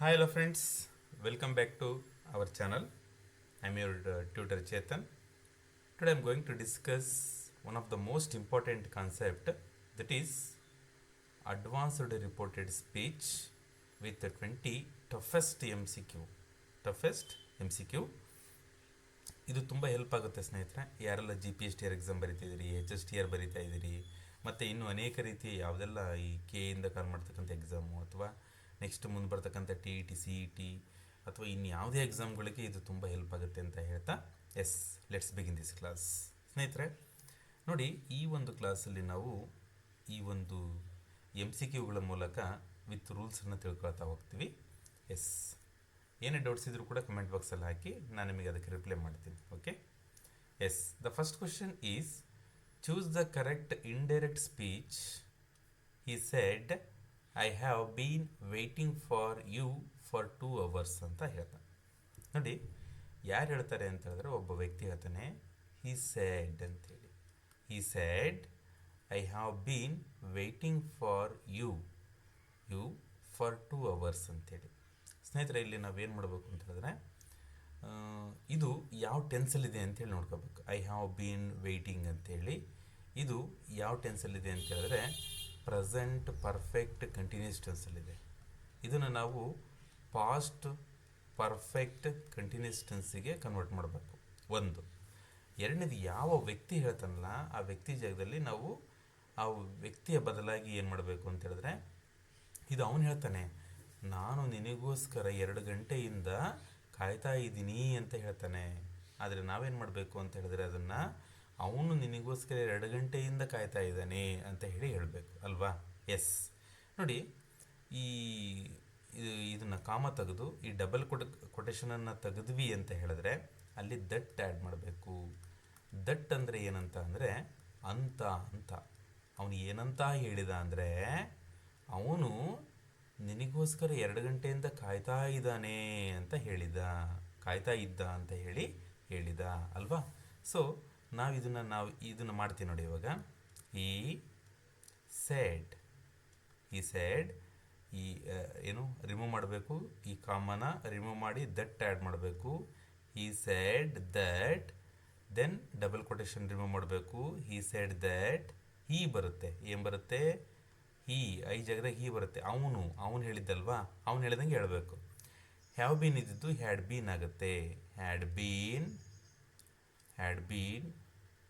Hi, hello friends. Welcome back to our channel. I'm your tutor Chetan. Today I'm going to discuss one of the most important concept, that is advanced reported speech with the 20 toughest MCQ. Toughest MCQ. ಇದು ತುಂಬ help ಆಗುತ್ತೆ ಸ್ನೇಹಿತರೆ. ಯಾರೆಲ್ಲ GPSTR exam ಬರಿತಿದ್ದೀರಿ, HSTR ಬರಿತಾ ಇದ್ದೀರಿ, ಮತ್ತು ಇನ್ನೂ ಅನೇಕ ರೀತಿಯ ಯಾವುದೆಲ್ಲ ಈ ಕೆಯಿಂದ ಕಾಲ್ ಮಾಡ್ತಕ್ಕಂಥ ಎಕ್ಸಾಮು, ಅಥವಾ ನೆಕ್ಸ್ಟ್ ಮುಂದೆ ಬರ್ತಕ್ಕಂಥ TET CET ಅಥವಾ ಇನ್ನು ಯಾವುದೇ ಎಕ್ಸಾಮ್ಗಳಿಗೆ ಇದು ತುಂಬ ಹೆಲ್ಪ್ ಆಗುತ್ತೆ ಅಂತ ಹೇಳ್ತಾ, yes, let's begin this class. ಸ್ನೇಹಿತರೆ ನೋಡಿ, ಈ ಒಂದು ಕ್ಲಾಸಲ್ಲಿ ನಾವು ಈ ಒಂದು MCQಗಳ ಮೂಲಕ ವಿತ್ ರೂಲ್ಸನ್ನು ತಿಳ್ಕೊಳ್ತಾ ಹೋಗ್ತೀವಿ. ಎಸ್, ಏನೇ ಡೌಟ್ಸ್ ಇದ್ರೂ ಕೂಡ ಕಮೆಂಟ್ ಬಾಕ್ಸಲ್ಲಿ ಹಾಕಿ, ನಾನು ನಿಮಗೆ ಅದಕ್ಕೆ ರಿಪ್ಲೈ ಮಾಡ್ತೀನಿ. Okay, yes. The first question is, choose the correct indirect speech. He said, I have been waiting for you for 2 hours ಅಂತ ಹೇಳ್ತಾನೆ. ನೋಡಿ, ಯಾರು ಹೇಳ್ತಾರೆ ಅಂತ ಹೇಳಿದ್ರೆ, ಒಬ್ಬ ವ್ಯಕ್ತಿ ಹೇಳ್ತಾನೆ, ಹಿ ಸೆಡ್ ಅಂತೇಳಿ. He said, I have been waiting for you for 2 hours ಅಂತೇಳಿ. ಸ್ನೇಹಿತರೆ, ಇಲ್ಲಿ ನಾವೇನು ಮಾಡಬೇಕು ಅಂತ ಹೇಳಿದ್ರೆ, ಇದು ಯಾವ ಟೆನ್ಸಲ್ಲಿದೆ ಅಂತೇಳಿ ನೋಡ್ಕೋಬೇಕು. ಐ ಹ್ಯಾವ್ ಬೀನ್ ವೇಟಿಂಗ್ ಅಂತೇಳಿ ಇದು ಯಾವ ಟೆನ್ಸಲ್ಲಿದೆ ಅಂತ ಹೇಳಿದ್ರೆ, ಪ್ರೆಸೆಂಟ್ ಪರ್ಫೆಕ್ಟ್ ಕಂಟಿನ್ಯೂಸ್ ಟೆನ್ಸಲ್ಲಿದೆ. ಇದನ್ನು ನಾವು ಪಾಸ್ಟ್ ಪರ್ಫೆಕ್ಟ್ ಕಂಟಿನ್ಯೂಸ್ ಟೆನ್ಸಿಗೆ ಕನ್ವರ್ಟ್ ಮಾಡಬೇಕು. ಒಂದು. ಎರಡನೇದು, ಯಾವ ವ್ಯಕ್ತಿ ಹೇಳ್ತಾನಲ್ಲ ಆ ವ್ಯಕ್ತಿ ಜಾಗದಲ್ಲಿ ನಾವು ಆ ವ್ಯಕ್ತಿಯ ಬದಲಾಗಿ ಏನು ಮಾಡಬೇಕು ಅಂತ ಹೇಳಿದ್ರೆ, ಇದು ಅವನು ಹೇಳ್ತಾನೆ, ನಾನು ನಿನಗೋಸ್ಕರ 2 ಗಂಟೆಯಿಂದ ಕಾಯ್ತಾ ಇದ್ದೀನಿ ಅಂತ ಹೇಳ್ತಾನೆ. ಆದರೆ ನಾವೇನು ಮಾಡಬೇಕು ಅಂತ ಹೇಳಿದ್ರೆ, ಅದನ್ನು ಅವನು ನಿನಗೋಸ್ಕರ 2 ಗಂಟೆಯಿಂದ ಕಾಯ್ತಾ ಇದ್ದಾನೆ ಅಂತ ಹೇಳಬೇಕು ಅಲ್ವಾ? ಎಸ್. ನೋಡಿ, ಈ ಇದನ್ನು ಕಾಮ ತೆಗೆದು ಈ ಡಬಲ್ ಕೊಟೇಶನನ್ನು ತೆಗೆದ್ವಿ ಅಂತ ಹೇಳಿದ್ರೆ, ಅಲ್ಲಿ ದಟ್ ಆ್ಯಡ್ ಮಾಡಬೇಕು. ದಟ್ ಅಂದರೆ ಏನಂತ ಅಂದರೆ, ಅಂತ ಅಂತ. ಅವನು ಏನಂತ ಹೇಳಿದ ಅಂದರೆ, ಅವನು ನಿನಗೋಸ್ಕರ 2 ಗಂಟೆಯಿಂದ ಕಾಯ್ತಾ ಇದ್ದಾನೆ ಅಂತ ಕಾಯ್ತಾ ಇದ್ದ ಅಂತ ಹೇಳಿದ ಅಲ್ವಾ? ಸೊ ನಾವು ಇದನ್ನು ಮಾಡ್ತೀವಿ ನೋಡಿ. ಇವಾಗ ಈ ಸೆಡ್ ಈ ಏನು ರಿಮೂವ್ ಮಾಡಬೇಕು, ಈ ಕಾಮನ ರಿಮೂವ್ ಮಾಡಿ ದಟ್ ಆ್ಯಡ್ ಮಾಡಬೇಕು. He said that, then double quotation remove ಮಾಡಬೇಕು. ಈ ಸೆಡ್ ದಟ್, ಈ ಬರುತ್ತೆ, ಏನು ಬರುತ್ತೆ, ಐ ಜಾಗದಾಗ ಬರುತ್ತೆ. ಅವನು ಹೇಳಿದ್ದಲ್ವಾ, ಅವನು ಹೇಳಿದಂಗೆ ಹೇಳಬೇಕು. ಹ್ಯಾವ್ ಬೀನ್ ಇದ್ದಿದ್ದು ಹ್ಯಾಡ್ ಬೀನ್ ಆಗುತ್ತೆ. Had been waiting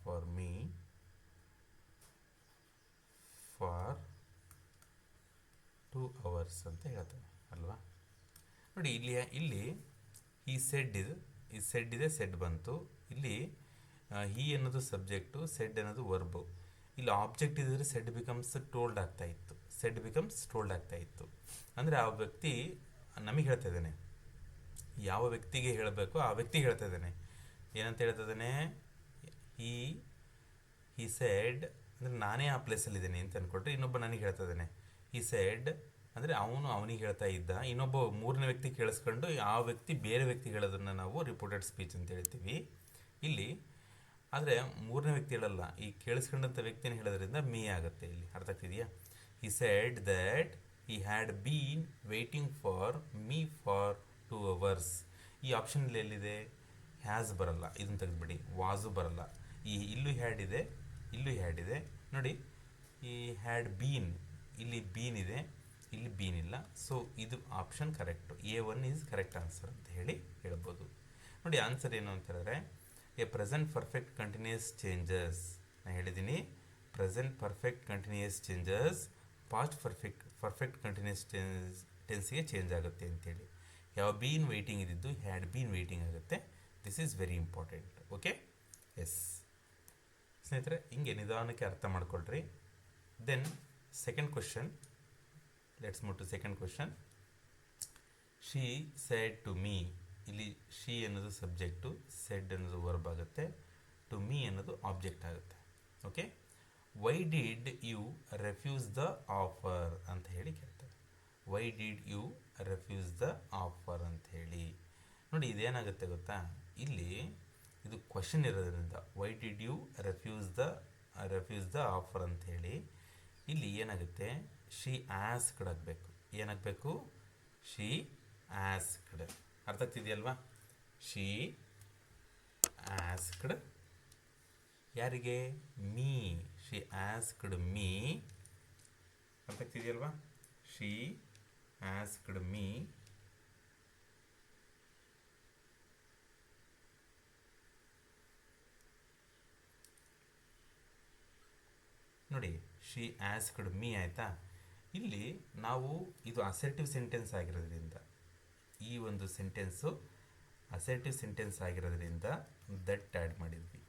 for me for 2 hours ಅಂತ ಹೇಳ್ತಾನೆ ಅಲ್ವಾ? ನೋಡಿ, ಇಲ್ಲಿ ಈ ಸೆಡ್ ಇದೆ, ಸೆಡ್ ಬಂತು. ಇಲ್ಲಿ ಈ ಅನ್ನೋದು ಸಬ್ಜೆಕ್ಟು, ಸೆಡ್ ಅನ್ನೋದು ವರ್ಬು. ಇಲ್ಲಿ ಆಬ್ಜೆಕ್ಟ್ ಇದ್ದರೆ ಸೆಡ್ ಬಿಕಮ್ಸ್ ಟೋಲ್ಡ್ ಆಗ್ತಾ ಇತ್ತು. ಅಂದರೆ ಆ ವ್ಯಕ್ತಿ ನಮಗೆ ಹೇಳ್ತಾ ಇದ್ದಾನೆ, ಯಾವ ವ್ಯಕ್ತಿಗೆ ಹೇಳಬೇಕು ಆ ವ್ಯಕ್ತಿ ಹೇಳ್ತಾ ಇದ್ದಾನೆ. ಏನಂತ ಹೇಳ್ತಾ ಇದ್ದಾನೆ, ಈ ಸೆಡ್ ಅಂದರೆ ನಾನೇ ಆ ಪ್ಲೇಸಲ್ಲಿದ್ದೀನಿ ಅಂತ ಅಂದ್ಕೊಟ್ರೆ, ಇನ್ನೊಬ್ಬ ನನಗೆ ಹೇಳ್ತಾ ಇದ್ದಾನೆ. ಈ ಸೆಡ್ ಅಂದರೆ ಅವನಿಗೆ ಹೇಳ್ತಾ ಇದ್ದ, ಇನ್ನೊಬ್ಬ ಮೂರನೇ ವ್ಯಕ್ತಿ ಕೇಳಿಸ್ಕೊಂಡು ಆ ವ್ಯಕ್ತಿ ಬೇರೆ ವ್ಯಕ್ತಿ ಹೇಳೋದನ್ನು ನಾವು ರಿಪೋರ್ಟೆಡ್ ಸ್ಪೀಚ್ ಅಂತ ಹೇಳ್ತೀವಿ ಇಲ್ಲಿ. ಆದರೆ ಮೂರನೇ ವ್ಯಕ್ತಿ ಹೇಳಲ್ಲ, ಈ ಕೇಳಿಸ್ಕೊಂಡಂಥ ವ್ಯಕ್ತಿನ ಹೇಳೋದ್ರಿಂದ ಮೀ ಆಗುತ್ತೆ. ಇಲ್ಲಿ ಅರ್ಥ ಆಗ್ತಿದೆಯಾ? ಈ said that he had been waiting for me for 2 hours. ಈ ಆಪ್ಷನಲ್ಲಿ ಎಲ್ಲಿದೆ? ಹ್ಯಾಸ್ ಬರಲ್ಲ, ಇದನ್ನು ತೆಗೆದುಬಿಡಿ. ವಾಸು ಬರಲ್ಲ. ಇಲ್ಲೂ ಹ್ಯಾಡ್ ಇದೆ ನೋಡಿ. ಈ ಹ್ಯಾಡ್ ಬೀನ್, ಇಲ್ಲಿ ಬೀನ್ ಇದೆ, ಇಲ್ಲಿ ಬೀನ್ ಇಲ್ಲ. ಸೊ ಇದು option correct. A1 is correct answer ಅಂತ ಹೇಳ್ಬೋದು. ನೋಡಿ, ಆನ್ಸರ್ ಏನು ಅಂತ ಹೇಳಿದ್ರೆ, a present perfect continuous changes. ನಾನು ಹೇಳಿದ್ದೀನಿ, present perfect continuous changes past perfect continuous ಟೆನ್ಸ್ಗೆ ಚೇಂಜ್ ಆಗುತ್ತೆ ಅಂತೇಳಿ. ಹ್ಯಾವ್ ಬೀನ್ ವೇಟಿಂಗ್ ಇದ್ದಿದ್ದು ಹ್ಯಾಡ್ ಬೀನ್ ವೇಟಿಂಗ್ ಆಗುತ್ತೆ. This is very important. Okay, yes ಸ್ನೇಹಿತರೆ, ಹಿಂಗೆ ನಿಧಾನಕ್ಕೆ ಅರ್ಥ ಮಾಡ್ಕೊಳ್ರಿ. Then second question, let's move to second question. She said to me. ಇಲ್ಲಿ ಶಿ ಅನ್ನೋದು ಸಬ್ಜೆಕ್ಟು, ಸೆಡ್ ಅನ್ನೋದು ವರ್ಬ್ ಆಗುತ್ತೆ, ಟು ಮೀ ಅನ್ನೋದು ಆಬ್ಜೆಕ್ಟ್ ಆಗುತ್ತೆ. Okay, why did you refuse the offer ಅಂತ ಹೇಳಿ ಕೇಳ್ತಾರೆ. Why did you refuse the offer ಅಂತ ಹೇಳಿ. ನೋಡಿ ಇದೇನಾಗುತ್ತೆ ಗೊತ್ತಾ, ಇಲ್ಲಿ ಇದು ಕ್ವಶನ್ ಇರೋದ್ರಿಂದ why did you refuse the offer ಅಂತ ಹೇಳಿ ಇಲ್ಲಿ ಏನಾಗುತ್ತೆ, ಶಿ ಆಸ್ಕ್ಡ್ ಆಗಬೇಕು. ಏನಾಗಬೇಕು, ಶಿ ಆಸ್ಕ್ಡ್. ಅರ್ಥ ಆಗ್ತಿದೆಯಲ್ವಾ? ಶಿ ಆಸ್ಕ್ಡ್ ಯಾರಿಗೆ? ಮೀ. She asked me. ಅರ್ಥ ಆಗ್ತಿದೆಯಲ್ವಾ? ಶಿ ಆಸ್ಕ್ಡ್ ಮೀ ನೋಡಿ, ಶಿ ಆಸ್ಕ್ಡ್ ಮೀ ಆಯಿತಾ. ಇಲ್ಲಿ ನಾವು ಇದು ಅಸರ್ಟಿವ್ ಸೆಂಟೆನ್ಸ್ ಆಗಿರೋದ್ರಿಂದ, ಈ ಒಂದು ಸೆಂಟೆನ್ಸು ಅಸರ್ಟಿವ್ ಸೆಂಟೆನ್ಸ್ ಆಗಿರೋದ್ರಿಂದ ದಟ್ ಆ್ಯಡ್ ಮಾಡಿದ್ವಿ.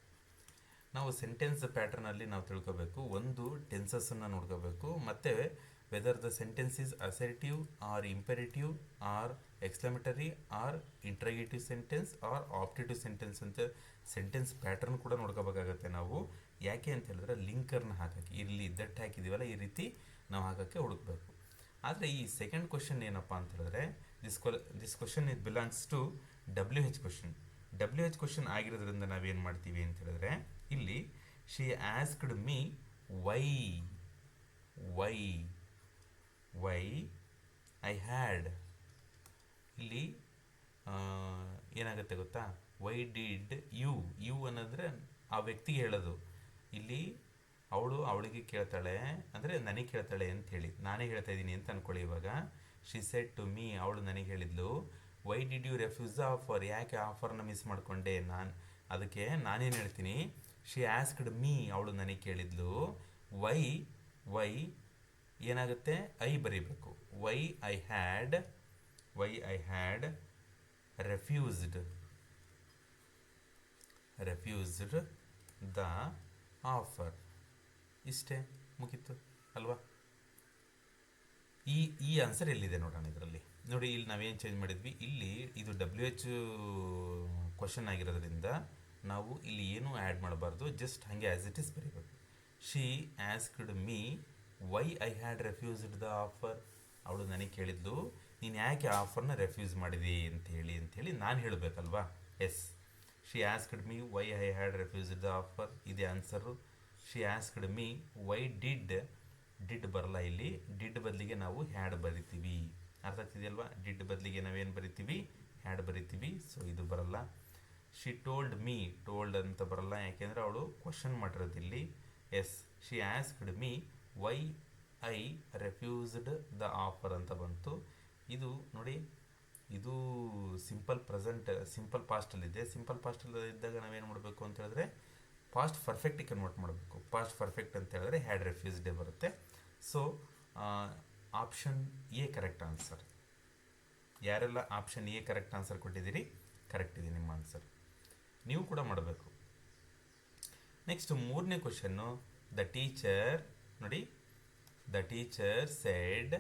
ನಾವು ಸೆಂಟೆನ್ಸ್ ಪ್ಯಾಟರ್ನಲ್ಲಿ ನಾವು ತಿಳ್ಕೋಬೇಕು, ಒಂದು ಟೆನ್ಸಸ್ಸನ್ನು ನೋಡ್ಕೋಬೇಕು, ಮತ್ತು whether the sentence is assertive or imperative or exclamatory or interrogative sentence or optative sentence ಅಂತ ಸೆಂಟೆನ್ಸ್ ಪ್ಯಾಟರ್ನ್ ಕೂಡ ನೋಡ್ಕೋಬೇಕಾಗತ್ತೆ ನಾವು. ಯಾಕೆ ಅಂತ ಹೇಳಿದ್ರೆ ಲಿಂಕರ್ನ ಹಾಕಕ್ಕೆ, ಇಲ್ಲಿ ದಟ್ ಹಾಕಿದ್ದೀವಲ್ಲ ಈ ರೀತಿ ನಾವು ಹಾಕೋಕ್ಕೆ ಹುಡುಕಬೇಕು. ಆದರೆ ಈ ಸೆಕೆಂಡ್ ಕ್ವಶನ್ ಏನಪ್ಪ ಅಂತ ಹೇಳಿದ್ರೆ, this question it belongs to WH question. WH question ಆಗಿರೋದ್ರಿಂದ ನಾವೇನು ಮಾಡ್ತೀವಿ ಅಂತ ಹೇಳಿದ್ರೆ, ಇಲ್ಲಿ she asked me why I had. ಇಲ್ಲಿ ಏನಾಗುತ್ತೆ ಗೊತ್ತಾ, ವೈ ಡಿಡ್ ಯು ಅನ್ನೋದ್ರೆ ಆ ವ್ಯಕ್ತಿಗೆ ಹೇಳೋದು. ಇಲ್ಲಿ ಅವಳಿಗೆ ಕೇಳ್ತಾಳೆ ಅಂದರೆ ನನಗೆ ಕೇಳ್ತಾಳೆ ಅಂಥೇಳಿ ನಾನೇ ಹೇಳ್ತಾ ಇದ್ದೀನಿ ಅಂತ ಅಂದ್ಕೊಳ್ಳಿ. ಇವಾಗ ಶಿ ಸೆಡ್ ಟು ಮೀ, ಅವಳು ನನಗೆ ಹೇಳಿದ್ಲು why did you refuse the offer, ಯಾಕೆ ಆಫರ್ನ ಮಿಸ್ ಮಾಡಿಕೊಂಡೆ ನಾನು. ಅದಕ್ಕೆ ನಾನೇನು ಹೇಳ್ತೀನಿ, ಶಿ ಆಸ್ಕ್ಡ್ ಮೀ, ಅವಳು ನನಗೆ ಕೇಳಿದ್ಲು. ವೈ ಏನಾಗುತ್ತೆ, ಐ ಬರೀಬೇಕು. Y I had refused the offer. ಇಷ್ಟೇ, ಮುಗೀತು ಅಲ್ವಾ? ಈ ಆನ್ಸರ್ ಎಲ್ಲಿದೆ ನೋಡೋಣ ಇದರಲ್ಲಿ. ನೋಡಿ ಇಲ್ಲಿ ನಾವೇನು ಚೇಂಜ್ ಮಾಡಿದ್ವಿ, ಇಲ್ಲಿ ಇದು WH ಕ್ವಶನ್ ಆಗಿರೋದ್ರಿಂದ ನಾವು ಇಲ್ಲಿ ಏನೂ ಆ್ಯಡ್ ಮಾಡಬಾರ್ದು, ಜಸ್ಟ್ ಹಾಗೆ ಆ್ಯಸ್ ಇಟ್ ಈಸ್ ಬರೀಬೇಕು. She asked me why I had refused the offer. ಅವಳು ನನಗೆ ಕೇಳಿದ್ಲು ನೀನು ಯಾಕೆ ಆಫರ್ನ ರೆಫ್ಯೂಸ್ ಮಾಡಿದಿ ಅಂಥೇಳಿ ನಾನು ಹೇಳಬೇಕಲ್ವಾ. Yes, she asked me why I had refused the offer, ಇದೇ answer. She asked me why did ಬರಲ್ಲ, ಇಲ್ಲಿ ಡಿಡ್ ಬದಲಿಗೆ ನಾವು ಹ್ಯಾಡ್ ಬರಿತೀವಿ. ಅರ್ಥ ಆಗ್ತಿದೆಯಲ್ವಾ? ಡಿಡ್ ಬದಲಿಗೆ ನಾವೇನು ಬರಿತೀವಿ, ಹ್ಯಾಡ್ ಬರಿತೀವಿ. ಸೊ ಇದು ಬರಲ್ಲ. ಶಿ ಟೋಲ್ಡ್ ಅಂತ ಬರಲ್ಲ, ಯಾಕೆಂದರೆ ಅವಳು ಕ್ವಶನ್ ಮಾಡಿರೋದು ಇಲ್ಲಿ. Yes, she asked me why I refused the offer ಅಂತ ಬಂತು. ಇದು ನೋಡಿ, ಇದು ಸಿಂಪಲ್ ಪಾಸ್ಟಲ್ಲಿದೆ. ಸಿಂಪಲ್ ಪಾಸ್ಟಲ್ಲಿ ಇದ್ದಾಗ ನಾವೇನು ಮಾಡಬೇಕು ಅಂತ ಹೇಳಿದ್ರೆ ಪಾಸ್ಟ್ ಪರ್ಫೆಕ್ಟಿಗೆ ಕನ್ವರ್ಟ್ ಮಾಡಬೇಕು. ಪಾಸ್ಟ್ ಪರ್ಫೆಕ್ಟ್ ಅಂತ ಹೇಳಿದ್ರೆ ಹ್ಯಾಡ್ ರೆಫ್ಯೂಸ್ಡೇ ಬರುತ್ತೆ. So option A correct answer. ಯಾರೆಲ್ಲ ಆಪ್ಷನ್ ಎ ಕರೆಕ್ಟ್ ಆನ್ಸರ್ ಕೊಟ್ಟಿದ್ದೀರಿ, ಕರೆಕ್ಟ್ ಇದೆ ನಿಮ್ಮ ಆನ್ಸರ್. ನೀವು ಕೂಡ ಮಾಡಬೇಕು. ನೆಕ್ಸ್ಟ್ ಮೂರನೇ question, the teacher said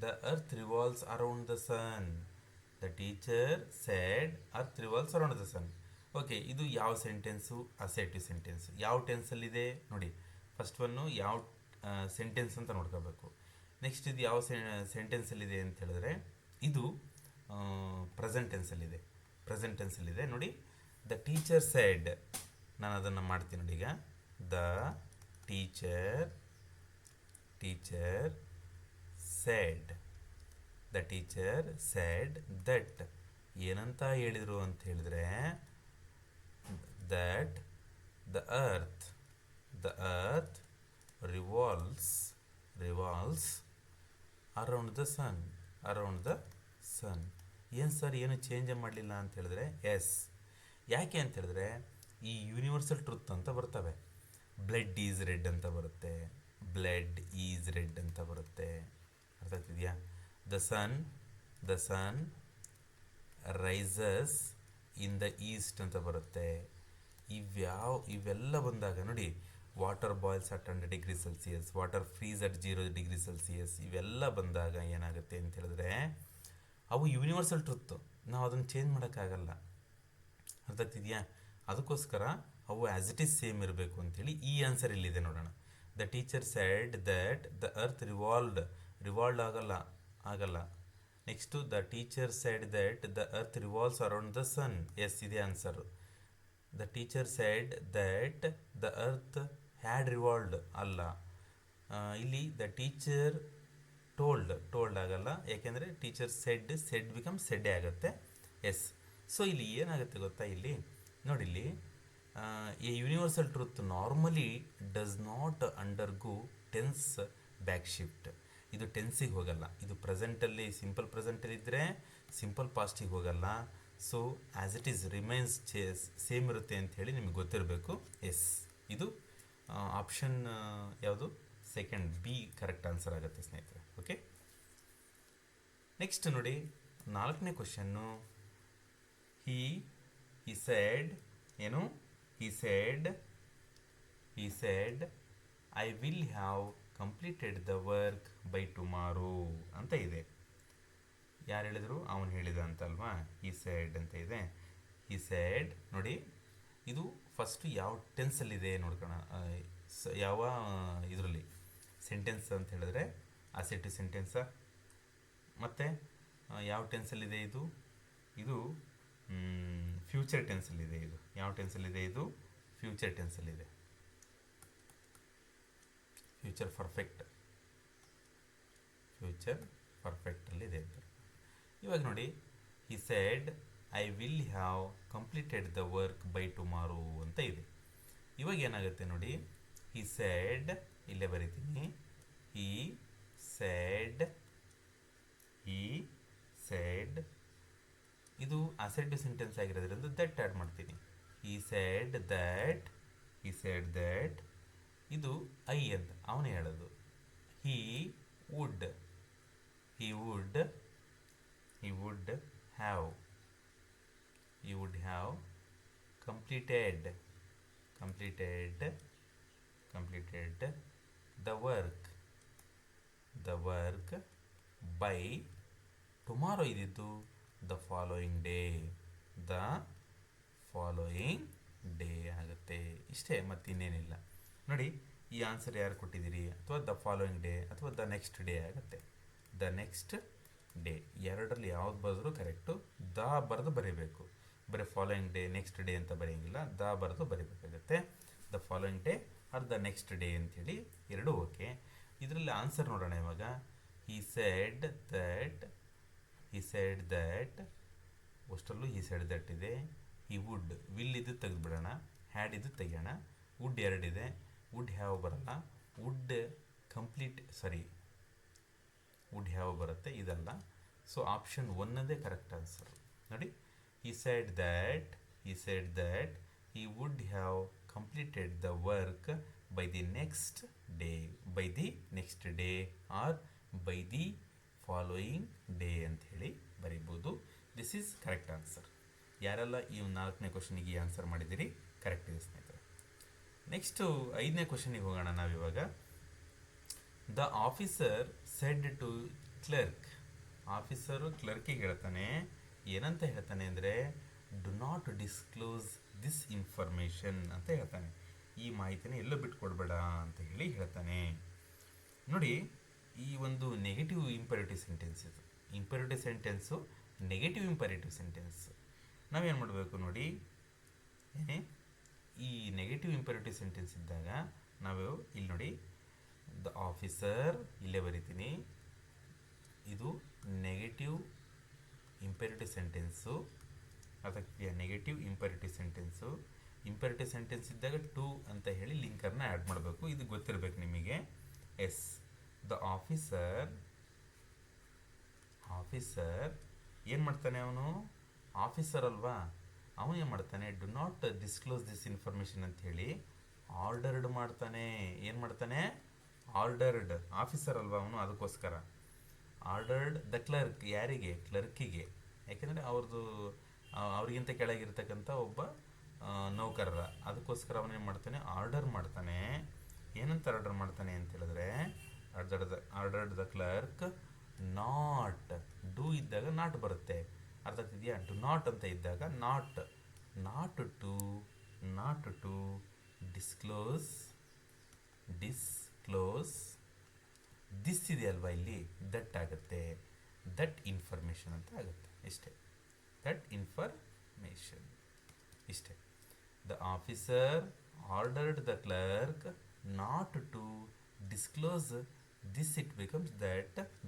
the earth revolves around the sun. The teacher said earth revolves around the sun. Okay, ಇದು ಯಾವ ಸೆಂಟೆನ್ಸು? Assertive sentence. ಯಾವ ಟೆನ್ಸಲ್ಲಿದೆ ನೋಡಿ, ಫಸ್ಟ್ ಒನ್ನು ಯಾವ ಸೆಂಟೆನ್ಸ್ ಅಂತ ನೋಡ್ಕೋಬೇಕು. ನೆಕ್ಸ್ಟ್ ಇದು ಯಾವ ಸೆಂಟೆನ್ಸಲ್ಲಿದೆ ಅಂತ ಹೇಳಿದ್ರೆ, ಇದು ಪ್ರೆಸೆಂಟ್ ಟೆನ್ಸಲ್ಲಿದೆ ನೋಡಿ. ದ ಟೀಚರ್ ಸೆಡ್, ನಾನು ಅದನ್ನು ಮಾಡ್ತೀನಿ ನೋಡಿ. ಈಗ ದ ಟೀಚರ್ ಸೆಡ್ ದಟ್ ಏನಂತ ಹೇಳಿದರು ಅಂತ ಹೇಳಿದ್ರೆ, that the earth revolves around the sun. ಏನು ಸರ್, ಏನು ಚೇಂಜ್ ಮಾಡಲಿಲ್ಲ ಅಂತ ಹೇಳಿದ್ರೆ, ಎಸ್. ಯಾಕೆ ಅಂತ ಹೇಳಿದ್ರೆ ಈ ಯೂನಿವರ್ಸಲ್ ಟ್ರುತ್ ಅಂತ ಬರ್ತವೆ. ಬ್ಲಡ್ ಈಸ್ ರೆಡ್ ಅಂತ ಬರುತ್ತೆ. ಅರ್ಥ ಆಗ್ತಿದೆಯಾ? The sun rises in the east ಅಂತ ಬರುತ್ತೆ. ಇವೆಲ್ಲ ಬಂದಾಗ ನೋಡಿ, water boils at 100 degree Celsius, water freezes at 0 degree Celsius, ಇವೆಲ್ಲ ಬಂದಾಗ ಏನಾಗುತ್ತೆ ಅಂತ ಹೇಳಿದ್ರೆ ಅವು ಯೂನಿವರ್ಸಲ್ ಟ್ರುತ್ತು, ನಾವು ಅದನ್ನು ಚೇಂಜ್ ಮಾಡೋಕ್ಕಾಗಲ್ಲ. ಅರ್ಥ ಆಗ್ತಿದೆಯಾ? ಅದಕ್ಕೋಸ್ಕರ ಅವು ಆ್ಯಸ್ ಇಟ್ ಈಸ್ ಸೇಮ್ ಇರಬೇಕು ಅಂಥೇಳಿ ಈ ಆನ್ಸರ್ ಇಲ್ಲಿದೆ ನೋಡೋಣ. The teacher said that the earth revolved ಆಗಲ್ಲ. Next the teacher said that the earth revolves around the sun. Yes, ಇದೆ answer. The teacher said that the earth had revolved ಅಲ್ಲ. ಇಲ್ಲಿ the teacher told ಆಗಲ್ಲ, ಯಾಕೆಂದರೆ teacher said become ಸೆಡ್ಡೇ ಆಗುತ್ತೆ. S. So ಇಲ್ಲಿ ಏನಾಗುತ್ತೆ ಗೊತ್ತಾ, ಇಲ್ಲಿ ನೋಡಿಲ್ಲಿ a universal truth normally does not undergo tense back shift. ಇದು ಟೆನ್ಸಿಗೆ ಹೋಗಲ್ಲ, ಇದು ಪ್ರೆಸೆಂಟಲ್ಲಿ ಸಿಂಪಲ್ ಪ್ರೆಸೆಂಟಲ್ಲಿ ಇದ್ದರೆ ಸಿಂಪಲ್ ಪಾಸ್ಟಿಗೆ ಹೋಗಲ್ಲ. So as it is remains same ಇರುತ್ತೆ ಅಂತ ಹೇಳಿ ನಿಮಗೆ ಗೊತ್ತಿರಬೇಕು. ಎಸ್, ಇದು ಆಪ್ಷನ್ ಯಾವುದು, ಸೆಕೆಂಡ್ ಬಿ ಕರೆಕ್ಟ್ ಆನ್ಸರ್ ಆಗುತ್ತೆ ಸ್ನೇಹಿತರೆ. ಓಕೆ, ನೆಕ್ಸ್ಟ್ ನೋಡಿ 4ನೇ ಕ್ವಶನ್ನು. ಹಿ ಸೆಡ್ ಏನು, he said I will have completed the work by tomorrow ಅಂತ ಇದೆ. ಯಾರು ಹೇಳಿದ್ರು, ಅವನು ಹೇಳಿದ ಅಂತಲ್ವಾ. he said ಅಂತ ಇದೆ. he said ನೋಡಿ, ಇದು ಫಸ್ಟು ಯಾವ ಟೆನ್ಸಲ್ಲಿದೆ ನೋಡ್ಕೋಣ. ಯಾವ ಇದರಲ್ಲಿ ಸೆಂಟೆನ್ಸ್ ಅಂತ ಹೇಳಿದ್ರೆ ಅಸೆಟಿವ್ ಸೆಂಟೆನ್ಸ, ಮತ್ತು ಯಾವ ಟೆನ್ಸಲ್ಲಿದೆ ಇದು ಫ್ಯೂಚರ್ ಟೆನ್ಸಲ್ಲಿದೆ. ಇದು ಯಾವ ಟೆನ್ಸಲ್ಲಿದೆ, ಇದು ಫ್ಯೂಚರ್ ಟೆನ್ಸಲ್ಲಿದೆ, ಫ್ಯೂಚರ್ ಪರ್ಫೆಕ್ಟಲ್ಲಿದೆ ಅಂತ. ಇವಾಗ ನೋಡಿ, he said I will have completed the work by tomorrow ಅಂತ ಇದೆ. ಇವಾಗ ಏನಾಗುತ್ತೆ ನೋಡಿ, ಹಿ ಸೆಡ್ ಇಲ್ಲೇ ಬರೀತೀನಿ. ಹಿ ಸೆಡ್ ಇದು ಅಸೆಟಿವ್ ಸೆಂಟೆನ್ಸ್ ಆಗಿರೋದ್ರಿಂದ ದಟ್ ಆ್ಯಡ್ ಮಾಡ್ತೀನಿ. he said that ಇದು ಐ ಅಂತ ಅವನೇ ಹೇಳೋದು. he would have completed the work by tomorrow ಇದ್ದಿದ್ದು ದ ಫಾಲೋಯಿಂಗ್ ಡೇ ಆಗುತ್ತೆ. ಇಷ್ಟೇ, ಮತ್ತಿನ್ನೇನಿಲ್ಲ. ನೋಡಿ, ಈ ಆನ್ಸರ್ ಯಾರು ಕೊಟ್ಟಿದ್ದೀರಿ, ಅಥವಾ ದ ಫಾಲೋಯಿಂಗ್ ಡೇ ಅಥವಾ ದ ನೆಕ್ಸ್ಟ್ ಡೇ ಆಗುತ್ತೆ. ದ ನೆಕ್ಸ್ಟ್ ಡೇ ಎರಡರಲ್ಲಿ ಯಾವ್ದು ಬರೆದ್ರೂ ಕರೆಕ್ಟು. ದ ಬರೆದು ಬರೀಬೇಕು, ಬರೀ ಫಾಲೋಯಿಂಗ್ ಡೇ ನೆಕ್ಸ್ಟ್ ಡೇ ಅಂತ ಬರೆಯೋಂಗಿಲ್ಲ, ದ ಬರೆದು ಬರೀಬೇಕಾಗತ್ತೆ. The following day or the next day ಅಂಥೇಳಿ ಎರಡೂ ಓಕೆ. ಇದರಲ್ಲಿ ಆನ್ಸರ್ ನೋಡೋಣ ಇವಾಗ. he said that ಅಷ್ಟರಲ್ಲೂ he said that ಇದೆ. he would, ವಿಲ್ ಇದು ತೆಗೆದುಬಿಡೋಣ, ಹ್ಯಾಡ್ ಇದು ತೆಗೆಯೋಣ, ವುಡ್ ಎರಡಿದೆ, ವುಡ್ ಹ್ಯಾವ್ ಬರಲ್ಲ, ವುಡ್ ಹ್ಯಾವ್ ಬರುತ್ತೆ, ಇದಲ್ಲ. So option 1 correct answer. ನೋಡಿ, he said that he would have completed the work by the next day or by the following day ಅಂತ ಹೇಳಿ ಬರೀಬೋದು. This is correct answer. ಯಾರೆಲ್ಲ ಈ 4ನೇ ಕ್ವಶನಿಗೆ ಈ ಆನ್ಸರ್ ಮಾಡಿದ್ದೀರಿ, ಕರೆಕ್ಟ್ ಇದೆ ಸ್ನೇಹಿತರೆ. ನೆಕ್ಸ್ಟು 5ನೇ ಕ್ವಶನಿಗೆ ಹೋಗೋಣ ನಾವಿವಾಗ. The officer said to clerk. Officer ಕ್ಲರ್ಕಿಗೆ ಹೇಳ್ತಾನೆ, ಏನಂತ ಹೇಳ್ತಾನೆ ಅಂದರೆ, do not disclose this information ಅಂತ ಹೇಳ್ತಾನೆ. ಈ ಮಾಹಿತಿನ ಎಲ್ಲೂ ಬಿಟ್ಕೊಡ್ಬೇಡ ಅಂತ ಹೇಳಿ ಹೇಳ್ತಾನೆ. ನೋಡಿ, ಈ ಒಂದು ನೆಗೆಟಿವ್ ಇಂಪರೇಟಿವ್ ಸೆಂಟೆನ್ಸ್ ಇದು. Imperative sentence negative imperative sentence. ನಾವೇನು ಮಾಡಬೇಕು ನೋಡಿ, ಈ ನೆಗೆಟಿವ್ ಇಂಪರೇಟಿವ್ ಸೆಂಟೆನ್ಸ್ ಇದ್ದಾಗ ನಾವು ಇಲ್ಲಿ ನೋಡಿ, ದ ಆಫೀಸರ್ ಇಲ್ಲೇ ಬರಿತೀನಿ, ಇದು ನೆಗೆಟಿವ್ ಇಂಪರೇಟಿವ್ ಸೆಂಟೆನ್ಸು. ಅದಕ್ಕೆ negative imperative sentence. Imperative sentence ಇದ್ದಾಗ ಟು ಅಂತ ಹೇಳಿ ಲಿಂಕರ್ನ ಆ್ಯಡ್ ಮಾಡಬೇಕು. ಇದು ಗೊತ್ತಿರಬೇಕು ನಿಮಗೆ. ಎಸ್, ದ ಆಫೀಸರ್ ಏನು ಮಾಡ್ತಾನೆ, ಅವನು ಆಫೀಸರ್ ಅಲ್ವಾ, ಅವನು ಏನು ಮಾಡ್ತಾನೆ, do not disclose this information ಅಂತ ಹೇಳಿ ಆರ್ಡರ್ಡ್ ಮಾಡ್ತಾನೆ. ಏನು ಮಾಡ್ತಾನೆ, ಆರ್ಡರ್ಡ್. ಆಫೀಸರ್ ಅಲ್ವಾ ಅವನು, ಅದಕ್ಕೋಸ್ಕರ ಆರ್ಡರ್ಡ್ ದ ಕ್ಲರ್ಕ್. ಯಾರಿಗೆ, ಕ್ಲರ್ಕಿಗೆ. ಯಾಕೆಂದರೆ ಅವ್ರಿಗಿಂತ ಕೆಳಗಿರ್ತಕ್ಕಂಥ ಒಬ್ಬ ನೌಕರರ. ಅದಕ್ಕೋಸ್ಕರ ಅವನೇನು ಮಾಡ್ತಾನೆ, ಆರ್ಡರ್ ಮಾಡ್ತಾನೆ. ಏನಂತ ಆರ್ಡರ್ ಮಾಡ್ತಾನೆ ಅಂತ ಹೇಳಿದ್ರೆ, ordered the clerk not. Do ಇದ್ದಾಗ ನಾಟ್ ಬರುತ್ತೆ, ಅರ್ಥ ಆಗ್ತಿದೆಯಾ. ಡು ನಾಟ್ ಅಂತ ಇದ್ದಾಗ not to disclose disclose this ಇದೆಯಲ್ವಾ ಇಲ್ಲಿ ದಟ್ ಆಗುತ್ತೆ, ದಟ್ ಇನ್ಫಾರ್ಮೇಷನ್ ಅಂತ ಆಗುತ್ತೆ. ಇಷ್ಟೇ, ದಟ್ ಇನ್ಫಾರ್ಮೇಷನ್ ಇಷ್ಟೇ. The officer ordered the clerk not to disclose this, it becomes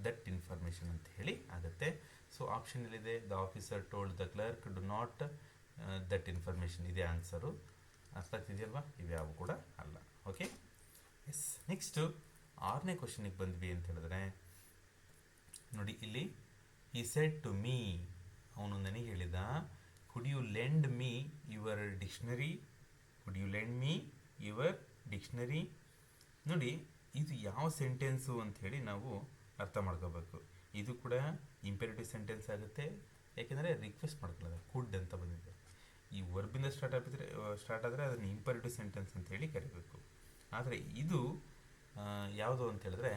that information ಅಂತ ಹೇಳಿ ಆಗುತ್ತೆ. ಸೊ ಆಪ್ಷನಲ್ಲಿದೆ the officer told the clerk do not that information, ಇದೆ ಆನ್ಸರು. ಅರ್ಥ ಆಗ್ತಿದೆಯಲ್ವಾ? ಇವ್ಯಾವು ಕೂಡ ಅಲ್ಲ. Okay, S. ನೆಕ್ಸ್ಟು 6ನೇ ಕ್ವಶನಿಗೆ ಬಂದ್ವಿ ಅಂತ ಹೇಳಿದ್ರೆ ನೋಡಿ, ಇಲ್ಲಿ ಹಿ ಸೆಡ್ ಟು ಮೀ, ಅವನು ನನಗೆ ಹೇಳಿದ, could you lend me your dictionary, could you lend me your dictionary. ನೋಡಿ, ಇದು ಯಾವ ಸೆಂಟೆನ್ಸು ಅಂಥೇಳಿ ನಾವು ಅರ್ಥ ಮಾಡ್ಕೋಬೇಕು. ಇದು ಕೂಡ ಇಂಪೆರೇಟಿವ್ ಸೆಂಟೆನ್ಸ್ ಆಗುತ್ತೆ, ಯಾಕೆಂದರೆ ರಿಕ್ವೆಸ್ಟ್ ಮಾಡ್ಕೊಳ್ಳೋದು ಕುಡ್ ಅಂತ ಬಂದಿದೆ. ಈ ವರ್ಬಿಂದ ಸ್ಟಾರ್ಟ್ ಆದರೆ ಅದನ್ನು ಇಂಪೆರೇಟಿವ್ ಸೆಂಟೆನ್ಸ್ ಅಂತ ಹೇಳಿ ಕರಿಬೇಕು. ಆದರೆ ಇದು ಯಾವುದು ಅಂತ ಹೇಳಿದ್ರೆ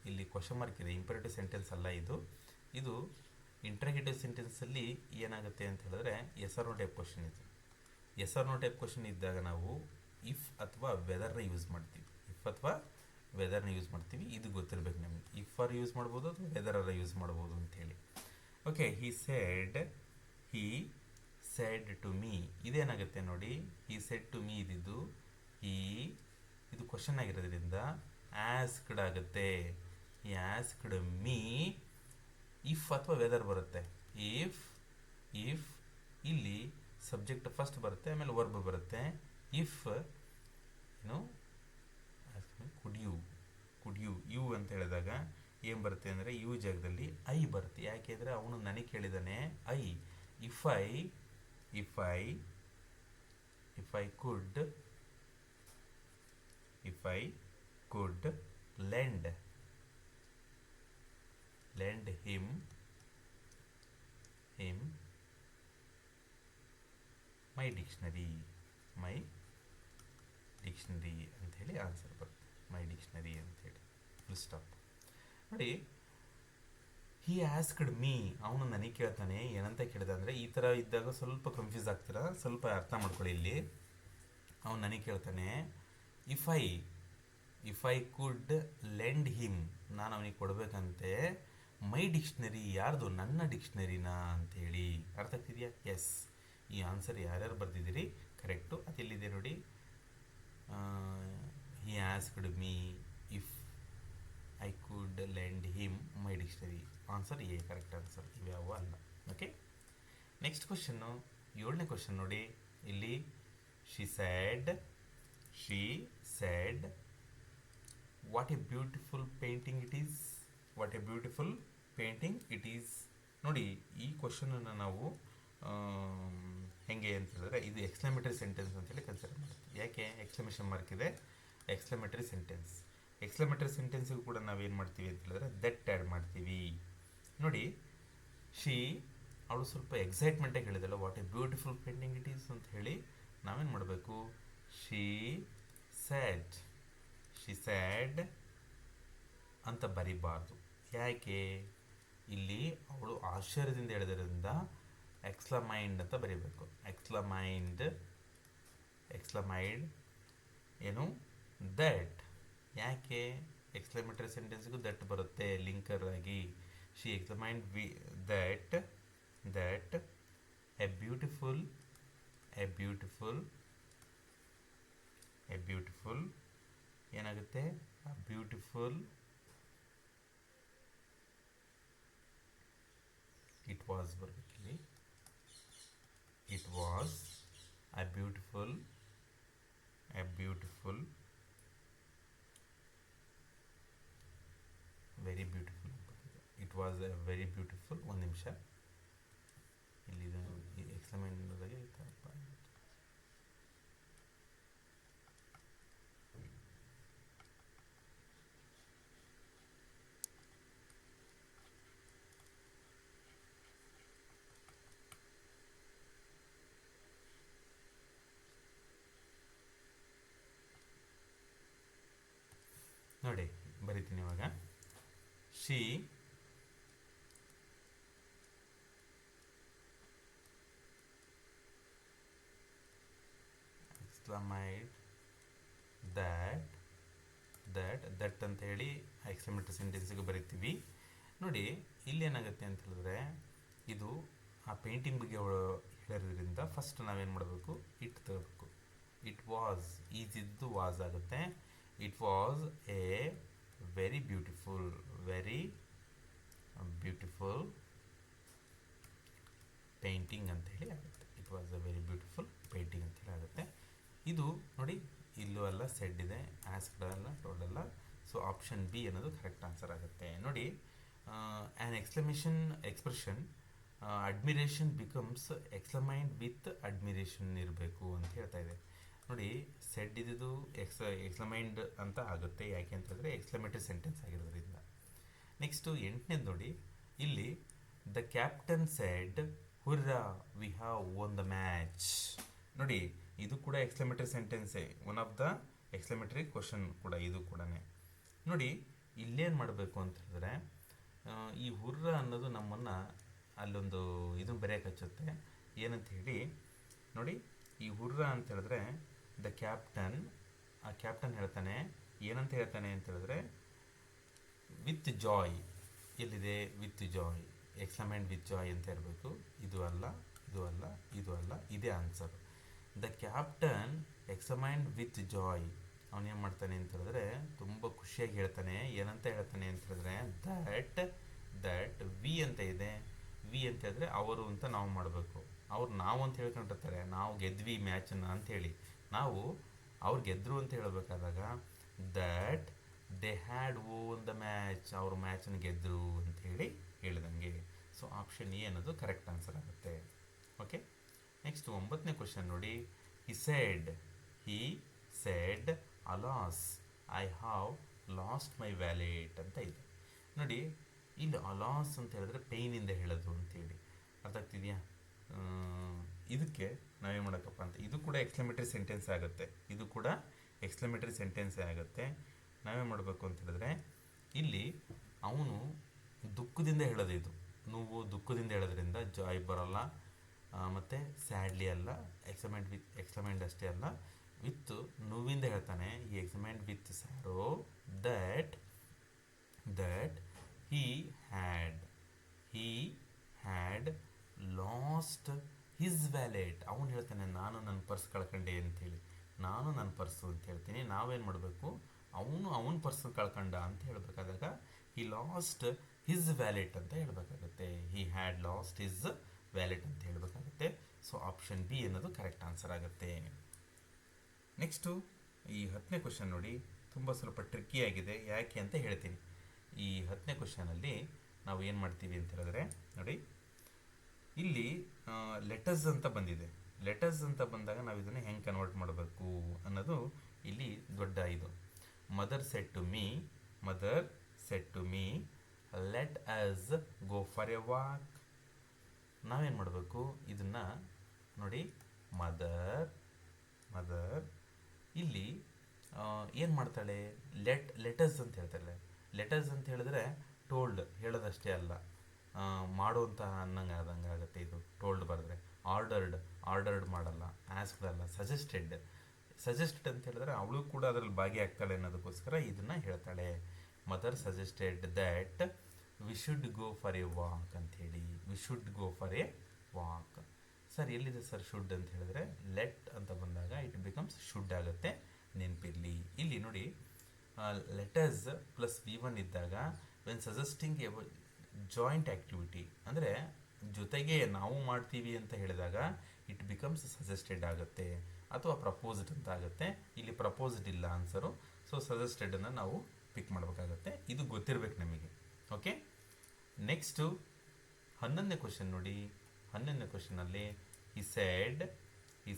ಇಲ್ಲಿ ಕ್ವಶನ್ ಮಾರ್ಕ್ ಇದೆ, ಇಂಪೆರೇಟಿವ್ ಸೆಂಟೆನ್ಸ್ ಅಲ್ಲ ಇದು. ಇದು ಇಂಟ್ರಾಗೇಟಿವ್ ಸೆಂಟೆನ್ಸಲ್ಲಿ ಏನಾಗುತ್ತೆ ಅಂತ ಹೇಳಿದ್ರೆ yes or no type question ಇದು. Yes or no type question ಇದ್ದಾಗ ನಾವು ಇಫ್ ಅಥವಾ ವೆದರ್ನ ಯೂಸ್ ಮಾಡ್ತೀವಿ, ಇಫ್ ಅಥವಾ ವೆದರ್ನ ಯೂಸ್ ಮಾಡ್ತೀವಿ. ಇದು ಗೊತ್ತಿರಬೇಕು ನಮಗೆ, ಇಫ್ ಆರ್ ಯೂಸ್ ಮಾಡ್ಬೋದು ಅಥವಾ ವೆದರ್ ಆರ್ ಯೂಸ್ ಮಾಡ್ಬೋದು ಅಂಥೇಳಿ. Okay, he said to me, ಇದೇನಾಗುತ್ತೆ ನೋಡಿ, ಹಿ ಸೆಡ್ ಟು ಮೀ ಇದ್ದಿದ್ದು ಇದು ಕ್ವಶನ್ ಆಗಿರೋದ್ರಿಂದ ಆಸ್ಕ್ಡ್ ಆಗುತ್ತೆ. ಈ ಆಸ್ಕ್ಡ್ ಮೀ ಇಫ್ ಅಥವಾ ವೆದರ್ ಬರುತ್ತೆ. ಇಫ್ ಇಲ್ಲಿ ಸಬ್ಜೆಕ್ಟ್ ಫಸ್ಟ್ ಬರುತ್ತೆ, ಆಮೇಲೆ ವರ್ಬ್ ಬರುತ್ತೆ. ಇಫ್ ಏನು ಕುಡ್ ಯು ಅಂತ ಹೇಳಿದಾಗ ಏನು ಬರುತ್ತೆ ಅಂದರೆ ಯು ಜಾಗದಲ್ಲಿ ಐ ಬರುತ್ತೆ. ಯಾಕೆ ಅಂದರೆ ಅವನು ನನಗೆ ಕೇಳಿದಾನೆ I. If I could lend him my dictionary ಅಂಥೇಳಿ ಆನ್ಸರ್ ಬರುತ್ತೆ. ಮೈ ಡಿಕ್ಷನರಿ ಅಂಥೇಳಿ ಫುಲ್ ಸ್ಟಾಪ್. ನೋಡಿ, ಹಿ ಆಸ್ಕ್ಡ್ ಮೀ, ಅವನು ನನಗೆ ಕೇಳ್ತಾನೆ. ಏನಂತ ಕೇಳಿದ ಅಂದರೆ, ಈ ಥರ ಇದ್ದಾಗ ಸ್ವಲ್ಪ ಕನ್ಫ್ಯೂಸ್ ಆಗ್ತೀರಾ, ಸ್ವಲ್ಪ ಅರ್ಥ ಮಾಡ್ಕೊಳ್ಳಿ. ಇಲ್ಲಿ ಅವನು ನನಗೆ ಕೇಳ್ತಾನೆ, if I could lend him, ನಾನು ಅವನಿಗೆ ಕೊಡಬೇಕಂತೆ ಮೈ ಡಿಕ್ಷನರಿ, ಯಾರ್ದು? ನನ್ನ ಡಿಕ್ಷನರಿನ ಅಂಥೇಳಿ. ಅರ್ಥ ಆಗ್ತಿದೆಯಾ? ಎಸ್. ಈ ಆನ್ಸರ್ ಯಾರ್ಯಾರು ಬರ್ತಿದ್ದೀರಿ ಕರೆಕ್ಟು. ಅದೆಲ್ಲಿದೆ ನೋಡಿ, he asked me if I could lend him my dictionary. Answer A, correct answer. ಇವ್ಯಾವ ಅಲ್ಲ. ಓಕೆ, ನೆಕ್ಸ್ಟ್ ಕ್ವಶನ್ನು 7ನೇ ಕ್ವಶನ್ ನೋಡಿ. ಇಲ್ಲಿ she said what a beautiful painting it is. ನೋಡಿ, ಈ ಕ್ವಶನನ್ನು ನಾವು ಹೆಂಗೆ ಅಂತ ಹೇಳಿದ್ರೆ ಇದು ಎಕ್ಸ್ಕ್ಲಮೇಟರಿ ಸೆಂಟೆನ್ಸ್ ಅಂತೇಳಿ ಕನ್ಸಿಡರ್ ಮಾಡ್ತೀವಿ. ಯಾಕೆ ಎಕ್ಸ್ಕ್ಲಮೇಷನ್ ಮಾರ್ಕ್ ಇದೆ? ಎಕ್ಸ್ಕ್ಲಮೇಟರಿ ಸೆಂಟೆನ್ಸಿಗೂ ಕೂಡ ನಾವೇನು ಮಾಡ್ತೀವಿ ಅಂತ ಹೇಳಿದ್ರೆ ದಟ್ ಆ್ಯಡ್ ಮಾಡ್ತೀವಿ. ನೋಡಿ, ಅವಳು ಸ್ವಲ್ಪ ಎಕ್ಸೈಟ್ಮೆಂಟಾಗಿ ಹೇಳಿದಲ್ಲ, what a beautiful painting it is ಅಂತ ಹೇಳಿ ನಾವೇನು ಮಾಡಬೇಕು? ಶಿ ಸ್ಯಾಡ್ ಅಂತ ಬರಿಬಾರ್ದು. ಯಾಕೆ? ಇಲ್ಲಿ ಅವಳು ಆಶ್ಚರ್ಯದಿಂದ ಹೇಳಿದ್ರಿಂದ ಎಕ್ಸ್ಕ್ಲಮೈಂಡ್ ಅಂತ ಬರೀಬೇಕು. ಎಕ್ಸ್ಕ್ಲಮೈಡ್ ಏನು? ದಟ್. ಯಾಕೆ? ಎಕ್ಸ್ಕ್ಲಮೇಟರಿ ಸೆಂಟೆನ್ಸ್ಗೂ ದಟ್ ಬರುತ್ತೆ ಲಿಂಕರ್ ಆಗಿ. She exclaimed that a beautiful ಏನಾಗುತ್ತೆ? ಬ್ಯೂಟಿಫುಲ್ ಇಟ್ ವಾಸ್ ಬರಬೇಕಿಲ್ಲಿ. It was a beautiful very beautiful. It was a very beautiful. ಒಂದು ನಿಮಿಷ, ಇಲ್ಲಿ ಎಕ್ಸ್ಕ್ಲಮೇಟರಿ ನೋಡಿ, ಬರಿತೀನಿ ಇವಾಗ. ಶಿ ಎಕ್ಸ್ಕ್ಲಮೈಡ್ that ದಟ್ ಅಂತ ಹೇಳಿ ಎಕ್ಸ್ಕ್ಲಮೇಟರಿ ಸೆಂಟೆನ್ಸಿಗೆ ಬರಿತೀವಿ. ನೋಡಿ ಇಲ್ಲಿ ಏನಾಗುತ್ತೆ ಅಂತ ಹೇಳಿದ್ರೆ, ಇದು ಆ ಪೇಂಟಿಂಗ್ ಬಗ್ಗೆ ಹೇಳಿರೋದ್ರಿಂದ ಫಸ್ಟ್ ನಾವೇನು ಮಾಡಬೇಕು, ಇಟ್ ತಗೋಬೇಕು. ಇಟ್ ವಾಸ್, ಈಜಿದ್ದು ವಾಸ್ ಆಗುತ್ತೆ. It was a very beautiful painting ಅಂತ ಹೇಳಿ ಆಗುತ್ತೆ. It was a very beautiful painting ಅಂತ ಹೇಳಿ ಆಗುತ್ತೆ. ಇದು ನೋಡಿ, ಇಲ್ಲೂ ಅಲ್ಲ, ಸೆಡ್ ಇದೆ, ಆಸ್ಕ್ಡ್ ಅಲ್ಲ, ಟೋಲ್ಡ್ ಅಲ್ಲ. ಸೊ ಆಪ್ಷನ್ ಬಿ ಅನ್ನೋದು ಕರೆಕ್ಟ್ ಆನ್ಸರ್ ಆಗುತ್ತೆ. ನೋಡಿ, an expression admiration becomes exclaimed with admiration ಇರಬೇಕು ಅಂತ ಹೇಳ್ತಾ ಇದೆ. ನೋಡಿ, ಸೆಡ್ ಇದ್ದು ಎಕ್ಸ್ಲಮೈಂಡ್ ಅಂತ ಆಗುತ್ತೆ. ಯಾಕೆ ಅಂತಂದರೆ ಎಕ್ಸ್ಕ್ಲಮೇಟರಿ ಸೆಂಟೆನ್ಸ್ ಆಗಿರೋದ್ರಿಂದ. ನೆಕ್ಸ್ಟು 8ನೇದು ನೋಡಿ, ಇಲ್ಲಿ the captain said hurrah we have won the match. ನೋಡಿ, ಇದು ಕೂಡ ಎಕ್ಸ್ಕ್ಲಮೇಟರಿ ಸೆಂಟೆನ್ಸೇ, one of the exclamatory question ಕೂಡ ಇದು ಕೂಡ. ನೋಡಿ, ಇಲ್ಲೇನು ಮಾಡಬೇಕು ಅಂತ ಹೇಳಿದ್ರೆ, ಈ ಹುರ್ರ ಅನ್ನೋದು ನಮ್ಮನ್ನು ಅಲ್ಲೊಂದು ಇದನ್ನು ಬರೆಯೋಕೆ ಹಚ್ಚುತ್ತೆ. ಏನಂತ ಹೇಳಿ ನೋಡಿ, ಈ ಹುರ್ರ ಅಂತ ಹೇಳಿದ್ರೆ ದ ಕ್ಯಾಪ್ಟನ್, ಆ ಕ್ಯಾಪ್ಟನ್ ಹೇಳ್ತಾನೆ, ಏನಂತ ಹೇಳ್ತಾನೆ ಅಂತ ಹೇಳಿದ್ರೆ ವಿತ್ ಜಾಯ್. ಎಲ್ಲಿದೆ with joy, exclaimed with joy ಅಂತ ಇರಬೇಕು. ಇದು ಅಲ್ಲ, ಇದು ಅಲ್ಲ, ಇದು ಅಲ್ಲ, ಇದೇ answer. The captain exclaimed with joy. ಅವನೇನು ಮಾಡ್ತಾನೆ ಅಂತ ಹೇಳಿದ್ರೆ ತುಂಬ ಖುಷಿಯಾಗಿ ಹೇಳ್ತಾನೆ. ಏನಂತ ಹೇಳ್ತಾನೆ ಅಂತ ಹೇಳಿದ್ರೆ ದಟ್ ವಿ ಅಂತ ಇದೆ. ವಿ ಅಂತ ಹೇಳಿದ್ರೆ ಅವರು ಅಂತ ನಾವು ಮಾಡಬೇಕು. ಅವ್ರು ನಾವು ಅಂತ ಹೇಳ್ಕೊಂಡಿರ್ತಾರೆ, ನಾವು ಗೆದ್ವಿ ಮ್ಯಾಚನ್ನು ಅಂಥೇಳಿ. ನಾವು ಅವ್ರು ಗೆದ್ದರು ಅಂತ ಹೇಳಬೇಕಾದಾಗ that they had won the match, ಅವರು ಮ್ಯಾಚನ್ನು ಗೆದ್ದರು ಅಂಥೇಳಿ ಹೇಳಿದಂಗೆ. ಸೊ ಆಪ್ಷನ್ ಎ ಅನ್ನೋದು ಕರೆಕ್ಟ್ ಆನ್ಸರ್ ಆಗುತ್ತೆ. ಓಕೆ, ನೆಕ್ಸ್ಟ್ 9ನೇ ಕ್ವಶನ್ ನೋಡಿ. He said alas I have lost my wallet ಅಂತ ಇದೆ. ನೋಡಿ, ಇಲ್ಲಿ ಅಲಾಸ್ ಅಂತ ಹೇಳಿದ್ರೆ ಪೇಯ್ನಿಂದ ಹೇಳೋದು ಅಂತೇಳಿ ಅರ್ಥ ಆಗ್ತಿದೆಯಾ? ಇದಕ್ಕೆ ನಾವೇನು ಮಾಡೋಕ್ಕಪ್ಪ ಅಂತ, ಇದು ಕೂಡ ಎಕ್ಸ್ಕ್ಲಮೇಟರಿ ಸೆಂಟೆನ್ಸ್ ಆಗುತ್ತೆ. ಇದು ಕೂಡ ಎಕ್ಸ್ಕ್ಲಮೇಟರಿ ಸೆಂಟೆನ್ಸೇ ಆಗುತ್ತೆ. ನಾವೇನು ಮಾಡಬೇಕು ಅಂತ ಹೇಳಿದ್ರೆ, ಇಲ್ಲಿ ಅವನು ದುಃಖದಿಂದ ಹೇಳೋದು. ಇದು ನೋವು ದುಃಖದಿಂದ ಹೇಳೋದ್ರಿಂದ ಜಾಯ್ ಬರೋಲ್ಲ, ಮತ್ತು ಸ್ಯಾಡ್ಲಿ ಅಲ್ಲ, ಎಕ್ಸ್ಕ್ಲಮೇಂಟ್ ಅಷ್ಟೇ ಅಲ್ಲ, ವಿತ್ ನೋವಿಂದ ಹೇಳ್ತಾನೆ. ಈ exclaimed with sorrow that he had lost his wallet. ಅವನು ಹೇಳ್ತಾನೆ, ನಾನು ನನ್ನ ಪರ್ಸ್ ಕಳ್ಕೊಂಡೆ ಅಂತೇಳಿ. ನಾನು ನನ್ನ ಪರ್ಸು ಅಂತ ಹೇಳ್ತೀನಿ. ನಾವೇನು ಮಾಡಬೇಕು, ಅವನ ಪರ್ಸ್ ಕಳ್ಕೊಂಡ ಅಂತ ಹೇಳಬೇಕಾದಾಗ he lost his wallet ಅಂತ ಹೇಳಬೇಕಾಗುತ್ತೆ. he had lost his wallet ಅಂತ ಹೇಳಬೇಕಾಗುತ್ತೆ. ಸೊ ಆಪ್ಷನ್ ಬಿ ಅನ್ನೋದು ಕರೆಕ್ಟ್ ಆನ್ಸರ್ ಆಗುತ್ತೆ. ನೆಕ್ಸ್ಟು ಈ 10ನೇ ಕ್ವಶನ್ ನೋಡಿ, ತುಂಬ ಸ್ವಲ್ಪ ಟ್ರಿಕ್ಕಿ ಆಗಿದೆ. ಯಾಕೆ ಅಂತ ಹೇಳ್ತೀನಿ. ಈ 10ನೇ ಕ್ವಶನಲ್ಲಿ ನಾವು ಏನು ಮಾಡ್ತೀವಿ ಅಂತ ಹೇಳಿದ್ರೆ, ನೋಡಿ ಇಲ್ಲಿ ಲೆಟರ್ಸ್ ಅಂತ ಬಂದಿದೆ. ಲೆಟರ್ಸ್ ಅಂತ ಬಂದಾಗ ನಾವು ಇದನ್ನು ಹೆಂಗೆ ಕನ್ವರ್ಟ್ ಮಾಡಬೇಕು ಅನ್ನೋದು ಇಲ್ಲಿ ದೊಡ್ಡ ಇದು. Mother said to me let us go for a walk. ನಾವೇನು ಮಾಡಬೇಕು, ಇದನ್ನು ನೋಡಿ, ಮದರ್ ಇಲ್ಲಿ ಏನು ಮಾಡ್ತಾಳೆ, ಲೆಟರ್ಸ್ ಅಂತ ಹೇಳ್ತಾಳೆ. ಲೆಟರ್ಸ್ ಅಂತ ಹೇಳಿದ್ರೆ ಟೋಲ್ಡ್ ಹೇಳೋದಷ್ಟೇ ಅಲ್ಲ, ಮಾಡೋಂಥ ಅನ್ನಂಗೆ ಆದಂಗೆ ಆಗುತ್ತೆ. ಇದು ಟೋಲ್ಡ್ ಬರೆದ್ರೆ ಆರ್ಡರ್ಡ್ ಮಾಡಲ್ಲ, ಆಸ್ಕ್ಡ್ ಅಲ್ಲ, ಸಜೆಸ್ಟೆಡ್ ಅಂತ ಹೇಳಿದ್ರೆ ಅವಳು ಕೂಡ ಅದರಲ್ಲಿ ಭಾಗಿಯಾಗ್ತಾಳೆ ಅನ್ನೋದಕ್ಕೋಸ್ಕರ ಇದನ್ನು ಹೇಳ್ತಾಳೆ. Mother suggested that we should go for a walk ಅಂಥೇಳಿ. We should go for a walk. Sir ಎಲ್ಲಿದೆ ಸರ್ ಶುಡ್ ಅಂತ ಹೇಳಿದ್ರೆ, ಲೆಟ್ ಅಂತ ಬಂದಾಗ ಇಟ್ ಬಿಕಮ್ಸ್ ಶುಡ್ ಆಗುತ್ತೆ, ನೆನಪಿರಲಿ. ಇಲ್ಲಿ ನೋಡಿ, ಲೆಟರ್ಸ್ ಪ್ಲಸ್ V1 ಇದ್ದಾಗ when suggesting A joint activity, ಅಂದರೆ ಜೊತೆಗೆ ನಾವು ಮಾಡ್ತೀವಿ ಅಂತ ಹೇಳಿದಾಗ ಇಟ್ ಬಿಕಮ್ಸ್ ಸಜೆಸ್ಟೆಡ್ ಆಗುತ್ತೆ, ಅಥವಾ ಪ್ರಪೋಸ್ಡ್ ಅಂತ ಆಗುತ್ತೆ. ಇಲ್ಲಿ ಪ್ರಪೋಸ್ಡ್ ಇಲ್ಲ ಆನ್ಸರು. ಸೊ ಸಜೆಸ್ಟೆಡನ್ನು ನಾವು ಪಿಕ್ ಮಾಡಬೇಕಾಗತ್ತೆ. ಇದು ಗೊತ್ತಿರಬೇಕು ನಮಗೆ. ಓಕೆ, ನೆಕ್ಸ್ಟು 11ನೇ ಕ್ವಶನ್ ನೋಡಿ. 11ನೇ ಕ್ವಶನಲ್ಲಿ he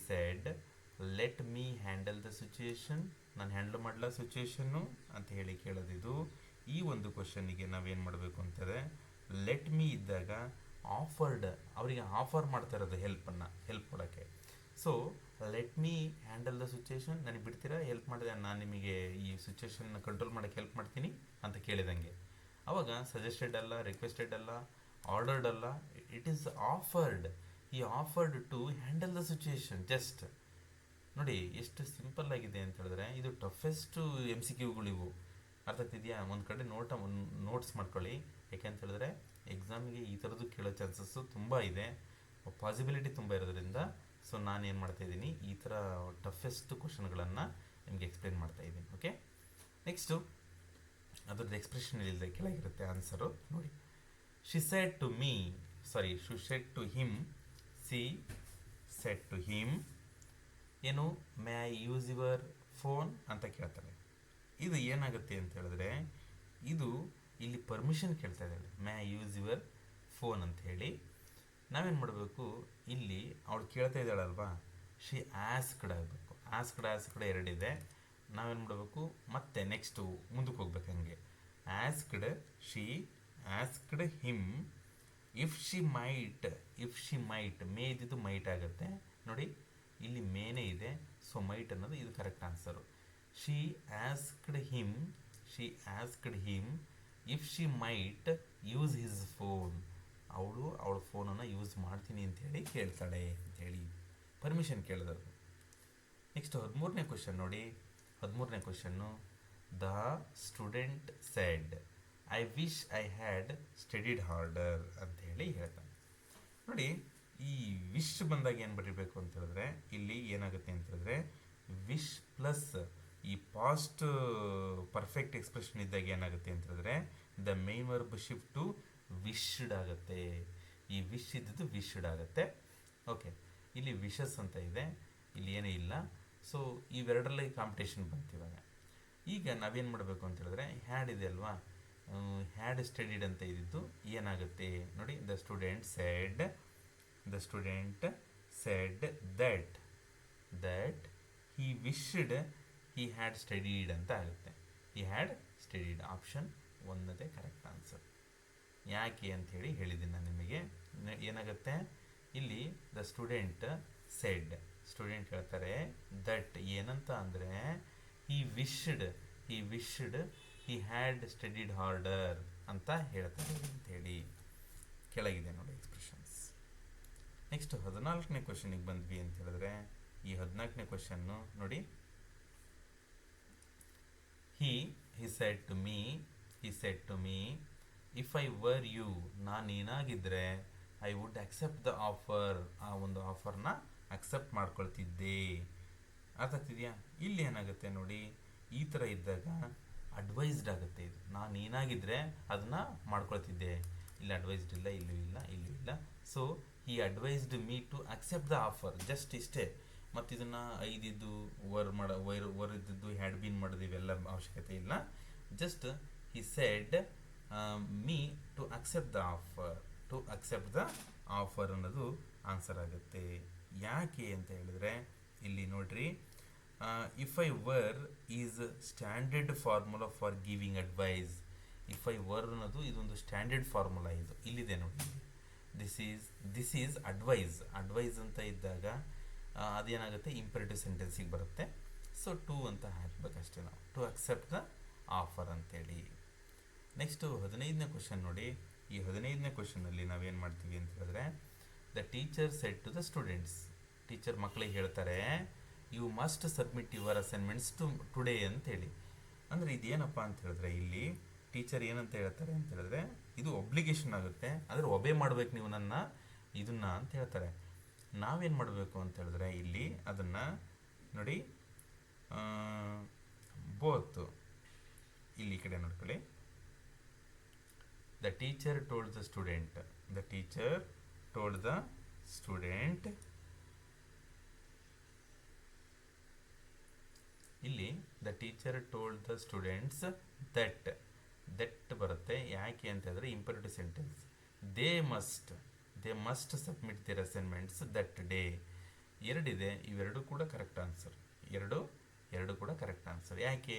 said let me handle the situation. ನಾನು ಹ್ಯಾಂಡಲ್ ಮಾಡಲ ಸಿಚುಯೇಷನ್ನು ಅಂತ ಹೇಳಿ ಕೇಳೋದಿದು. ಈ ಒಂದು ಕ್ವಶನ್ನಿಗೆ ನಾವೇನು ಮಾಡಬೇಕು ಅಂತಂದರೆ, ಲೆಟ್ ಮೀ ಇದ್ದಾಗ ಆಫರ್ಡ್, ಅವರಿಗೆ ಆಫರ್ ಮಾಡ್ತಾ ಇರೋದು ಹೆಲ್ಪ್ ಕೊಡೋಕ್ಕೆ. So let me handle the situation, ನನಗೆ ಬಿಡ್ತೀರಾ, ಹೆಲ್ಪ್ ಮಾಡಿದೆ, ನಾನು ನಿಮಗೆ ಈ ಸಿಚುಯೇಷನ್ನ ಕಂಟ್ರೋಲ್ ಮಾಡೋಕ್ಕೆ ಹೆಲ್ಪ್ ಮಾಡ್ತೀನಿ ಅಂತ ಕೇಳಿದಂಗೆ. ಆವಾಗ ಸಜೆಸ್ಟೆಡ್ ಅಲ್ಲ, ರಿಕ್ವೆಸ್ಟೆಡ್ ಅಲ್ಲ, ಆರ್ಡರ್ಡ್ ಅಲ್ಲ, ಇಟ್ ಈಸ್ ಆಫರ್ಡ್. ಈ offered to handle the situation. Just ನೋಡಿ ಎಷ್ಟು ಸಿಂಪಲ್ ಆಗಿದೆ ಅಂತ ಹೇಳಿದ್ರೆ, ಇದು ಟಫೆಸ್ಟ್ ಎಮ್ ಸಿ ಕ್ಯೂಗಳಿವು. ಅರ್ಥ ಆಗ್ತಿದೆಯಾ? ಒಂದು ಕಡೆ ನೋಟ್ಸ್ ಮಾಡ್ಕೊಳ್ಳಿ. ಯಾಕೆಂತ ಹೇಳಿದ್ರೆ ಎಕ್ಸಾಮಿಗೆ ಈ ಥರದ್ದು ಕೇಳೋ ಚಾನ್ಸಸ್ಸು ತುಂಬ ಇದೆ, ಪಾಸಿಬಿಲಿಟಿ ತುಂಬ ಇರೋದ್ರಿಂದ. ಸೊ ನಾನೇನು ಮಾಡ್ತಾಯಿದ್ದೀನಿ, ಈ ಥರ ಟಫೆಸ್ಟ್ ಕ್ವಶನ್ಗಳನ್ನು ನಿಮಗೆ ಎಕ್ಸ್ಪ್ಲೇನ್ ಮಾಡ್ತಾಯಿದ್ದೀನಿ. ಓಕೆ, ನೆಕ್ಸ್ಟು ಅದ್ರದ್ದು ಎಕ್ಸ್ಪ್ರೆಷನ್ ಇಲ್ಲದೆ ಕೆಳಗಿರುತ್ತೆ ಆನ್ಸರು ನೋಡಿ. She said to me, sorry, she said to him, she said to him ಏನು, may I use your phone ಅಂತ ಕೇಳ್ತಾರೆ. ಇದು ಏನಾಗುತ್ತೆ ಅಂತ ಹೇಳಿದ್ರೆ, ಇದು ಇಲ್ಲಿ ಪರ್ಮಿಷನ್ ಕೇಳ್ತಾ ಇದ್ದಾಳೆ, may I use your phone ಅಂತ ಹೇಳಿ. ನಾವೇನು ಮಾಡಬೇಕು, ಇಲ್ಲಿ ಅವಳು ಕೇಳ್ತಾ ಇದ್ದಾಳಲ್ವಾ, ಶಿ ಆಸ್ಕ್ಡ್ ಆಗಬೇಕು. ಆಸ್ಕ್ಡ್ ಎರಡಿದೆ. ನಾವೇನು ಮಾಡಬೇಕು, ಮತ್ತೆ ನೆಕ್ಸ್ಟು ಮುಂದಕ್ಕೆ ಹೋಗ್ಬೇಕು. ಹಂಗೆ asked, she asked him if she might, may ಇದ್ದಿದ್ದು ಮೈಟ್ ಆಗುತ್ತೆ ನೋಡಿ, ಇಲ್ಲಿ ಮೇನೇ ಇದೆ. ಸೊ ಮೈಟ್ ಅನ್ನೋದು ಇದು correct answer. She asked him if she might use his phone. ಅವಳ ಫೋನನ್ನು ಯೂಸ್ ಮಾಡ್ತೀನಿ ಅಂಥೇಳಿ ಕೇಳ್ತಾಳೆ ಅಂಥೇಳಿ ಪರ್ಮಿಷನ್ ಕೇಳಿದ್ರು. ನೆಕ್ಸ್ಟ್ 13ನೇ ಕ್ವಶನ್ ನೋಡಿ. 13ನೇ question, the student said I wish I had studied harder ಅಂಥೇಳಿ ಹೇಳ್ತಾನೆ. ನೋಡಿ, ಈ ವಿಶ್ ಬಂದಾಗ ಏನು ಬರೀಬೇಕು ಅಂತ ಹೇಳಿದ್ರೆ, ಇಲ್ಲಿ ಏನಾಗುತ್ತೆ ಅಂತ ಹೇಳಿದ್ರೆ, ವಿಶ್ ಪ್ಲಸ್ ಈ ಪಾಸ್ಟ್ ಪರ್ಫೆಕ್ಟ್ ಎಕ್ಸ್ಪ್ರೆಷನ್ ಇದ್ದಾಗ ಏನಾಗುತ್ತೆ ಅಂತ ಹೇಳಿದ್ರೆ, the main verb shift to wished ಆಗುತ್ತೆ. ಈ ವಿಶ್ ಇದ್ದದ್ದು ವಿಶ್ಡ್ ಆಗುತ್ತೆ. ಓಕೆ, ಇಲ್ಲಿ ವಿಶಸ್ ಅಂತ ಇದೆ, ಇಲ್ಲಿ ಏನೂ ಇಲ್ಲ. ಸೊ ಇವೆರಡರಲ್ಲಿ ಕಾಂಪಿಟೇಷನ್ ಬಂತಿವಾಗ. ಈಗ ನಾವೇನು ಮಾಡಬೇಕು ಅಂತ ಹೇಳಿದ್ರೆ, ಹ್ಯಾಡ್ ಇದೆ ಅಲ್ವಾ, ಹ್ಯಾಡ್ ಸ್ಟಡಿಡ್ ಅಂತ ಇದ್ದಿದ್ದು ಏನಾಗುತ್ತೆ ನೋಡಿ, the student said that he wished he had studied ಅಂತ ಆಗುತ್ತೆ. ಹಿ had studied, option 1 correct answer. ಯಾಕೆ ಅಂಥೇಳಿ ಹೇಳಿದ್ದೀನಿ ನಾನು ನಿಮಗೆ. ಏನಾಗುತ್ತೆ ಇಲ್ಲಿ, ದ ಸ್ಟೂಡೆಂಟ್ ಹೇಳ್ತಾರೆ ದಟ್ ಏನಂತ ಅಂದರೆ, he wished he had studied harder ಅಂತ ಹೇಳ್ತಾರೆ ಅಂಥೇಳಿ ಕೆಳಗಿದೆ ನೋಡಿ ಎಕ್ಸ್ಪ್ರೆಷನ್ಸ್. ನೆಕ್ಸ್ಟ್ 14ನೇ ಕ್ವಶನಿಗೆ ಬಂದ್ವಿ ಅಂತ ಹೇಳಿದ್ರೆ, ಈ 14ನೇ ಕ್ವಶನ್ನು ನೋಡಿ. He said to me, if I were you, ನಾನು ಏನಾಗಿದ್ದರೆ, I would accept the offer, ಆ ಒಂದು ಆಫರ್ನ ಅಕ್ಸೆಪ್ಟ್ ಮಾಡ್ಕೊಳ್ತಿದ್ದೆ. ಅರ್ಥ ಆಗ್ತಿದೆಯಾ? ಇಲ್ಲಿ ಏನಾಗುತ್ತೆ ನೋಡಿ, ಈ ಥರ ಇದ್ದಾಗ ಅಡ್ವೈಸ್ಡ್ ಆಗುತ್ತೆ. ಇದು ನಾನು ಏನಾಗಿದ್ದರೆ ಅದನ್ನು ಮಾಡ್ಕೊಳ್ತಿದ್ದೆ. ಇಲ್ಲಿ ಅಡ್ವೈಸ್ಡ್ ಇಲ್ಲ, ಇಲ್ಲೂ ಇಲ್ಲ. So he advised me to accept the offer, just ಇಷ್ಟೇ. ಮತ್ತು ಇದನ್ನು ಐದಿದ್ದು ವರ್ ಇದ್ದದ್ದು ಹ್ಯಾಡ್ ಬೀನ್ ಮಾಡೋದು ಇವೆಲ್ಲ ಅವಶ್ಯಕತೆ ಇಲ್ಲ. Just he said me to accept the offer ಅನ್ನೋದು ಆನ್ಸರ್ ಆಗುತ್ತೆ. ಯಾಕೆ ಅಂತ ಹೇಳಿದ್ರೆ, ಇಲ್ಲಿ ನೋಡ್ರಿ, if I were is standard formula for giving advice. If I were ಅನ್ನೋದು ಇದೊಂದು ಸ್ಟ್ಯಾಂಡರ್ಡ್ ಫಾರ್ಮುಲಾ. ಇಲ್ಲಿದೆ ನೋಡಿ, ದಿಸ್ ಈಸ್ ಅಡ್ವೈಸ್ ಅಂತ ಇದ್ದಾಗ ಅದೇನಾಗುತ್ತೆ, ಇಂಪರೇಟಿವ್ ಸೆಂಟೆನ್ಸಿಗೆ ಬರುತ್ತೆ. ಸೊ ಟು ಅಂತ ಹಾಕ್ಬೇಕಷ್ಟೇ ನಾವು, ಟು ಅಕ್ಸೆಪ್ಟ್ ದ ಆಫರ್ ಅಂತೇಳಿ. ನೆಕ್ಸ್ಟು 15ನೇ ಕ್ವಶನ್ ನೋಡಿ. ಈ 15ನೇ ಕ್ವಶನಲ್ಲಿ ನಾವೇನು ಮಾಡ್ತೀವಿ ಅಂತ ಹೇಳಿದ್ರೆ, the teacher said to the students. Teacher ಮಕ್ಕಳಿಗೆ ಹೇಳ್ತಾರೆ, you must submit your assignments today ಅಂತೇಳಿ. ಅಂದರೆ ಇದೇನಪ್ಪ ಅಂತ ಹೇಳಿದ್ರೆ, ಇಲ್ಲಿ ಟೀಚರ್ ಏನಂತ ಹೇಳ್ತಾರೆ ಅಂತ ಹೇಳಿದ್ರೆ, ಇದು ಒಬ್ಲಿಗೇಷನ್ ಆಗುತ್ತೆ, ಆದರೆ ಒಬೇ ಮಾಡ್ಬೇಕು ನೀವು ಇದನ್ನು ಅಂತ ಹೇಳ್ತಾರೆ. ನಾವೇನು ಮಾಡಬೇಕು ಅಂತ ಹೇಳಿದ್ರೆ, ಇಲ್ಲಿ ಅದನ್ನು ನೋಡಿ, ಬೋತ್ ಇಲ್ಲಿ ಈ ಕಡೆ ನೋಡ್ಕೊಳ್ಳಿ. The teacher told the student, ಇಲ್ಲಿ the teacher told the students that ಬರುತ್ತೆ. ಯಾಕೆ ಅಂತ ಹೇಳಿದ್ರೆ imperative sentence. They must submit their assignments that day. ಎರಡಿದೆ, ಇವೆರಡು ಕೂಡ ಕರೆಕ್ಟ್ ಆನ್ಸರ್. ಎರಡು ಕೂಡ ಕರೆಕ್ಟ್ ಆನ್ಸರ್. ಯಾಕೆ?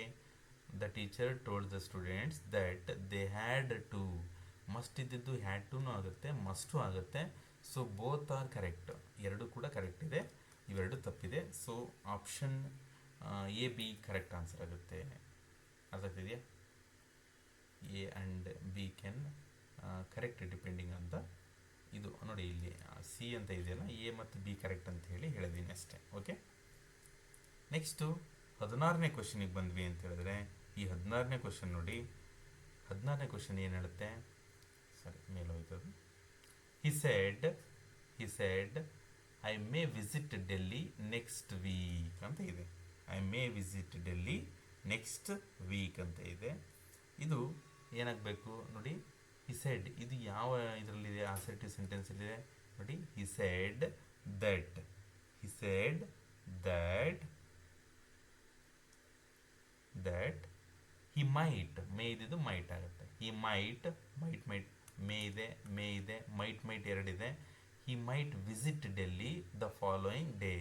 The teacher told the students that they had to. Must ಇದ್ದಿದ್ದು ಹ್ಯಾಡ್ ಟುನೂ ಆಗುತ್ತೆ, ಮಸ್ಟು ಆಗುತ್ತೆ. So both are correct. ಎರಡು ಕೂಡ ಕರೆಕ್ಟ್ ಇದೆ, ಇವೆರಡು ತಪ್ಪಿದೆ. So option A B correct answer ಆಗುತ್ತೆ. ಅರ್ಥ ಆಗ್ತಿದೆಯಾ? A and B can correct depending ಅಂತ. ಇದು ನೋಡಿ, ಇಲ್ಲಿ ಸಿ ಅಂತ ಇದೆಯಲ್ಲ, ಎ ಮತ್ತು ಬಿ ಕರೆಕ್ಟ್ ಅಂತ ಹೇಳಿದ್ದೀನಿ ಅಷ್ಟೇ. ಓಕೆ. ನೆಕ್ಸ್ಟು 16ನೇ ಕ್ವಶನಿಗೆ ಬಂದ್ವಿ ಅಂತ ಹೇಳಿದ್ರೆ, ಈ 16ನೇ ಕ್ವಶನ್ ನೋಡಿ. 16ನೇ ಕ್ವಶನ್ ಏನು ಹೇಳುತ್ತೆ, ಸರಿ ಮೇಲೆ ಹೋಯ್ತದು. He said I may visit Delhi next week ಅಂತ ಇದೆ. I may visit Delhi next week ಅಂತ ಇದೆ. ಇದು ಏನಾಗಬೇಕು ನೋಡಿ. ಹಿ ಸೆಡ್ ಇದು ಯಾವ ಇದರಲ್ಲಿದೆ, ಅಸರ್ಟಿವ್ ಸೆಂಟೆನ್ಸ್ ಇದೆ ನೋಡಿ. He said that that he might, may ಇದ್ದಿದ್ದು ಮೈಟ್ ಆಗುತ್ತೆ. ಹಿ ಮೈಟ್ ಮೇ ಇದೆ ಮೈಟ್ ಎರಡಿದೆ. He might visit Delhi the following day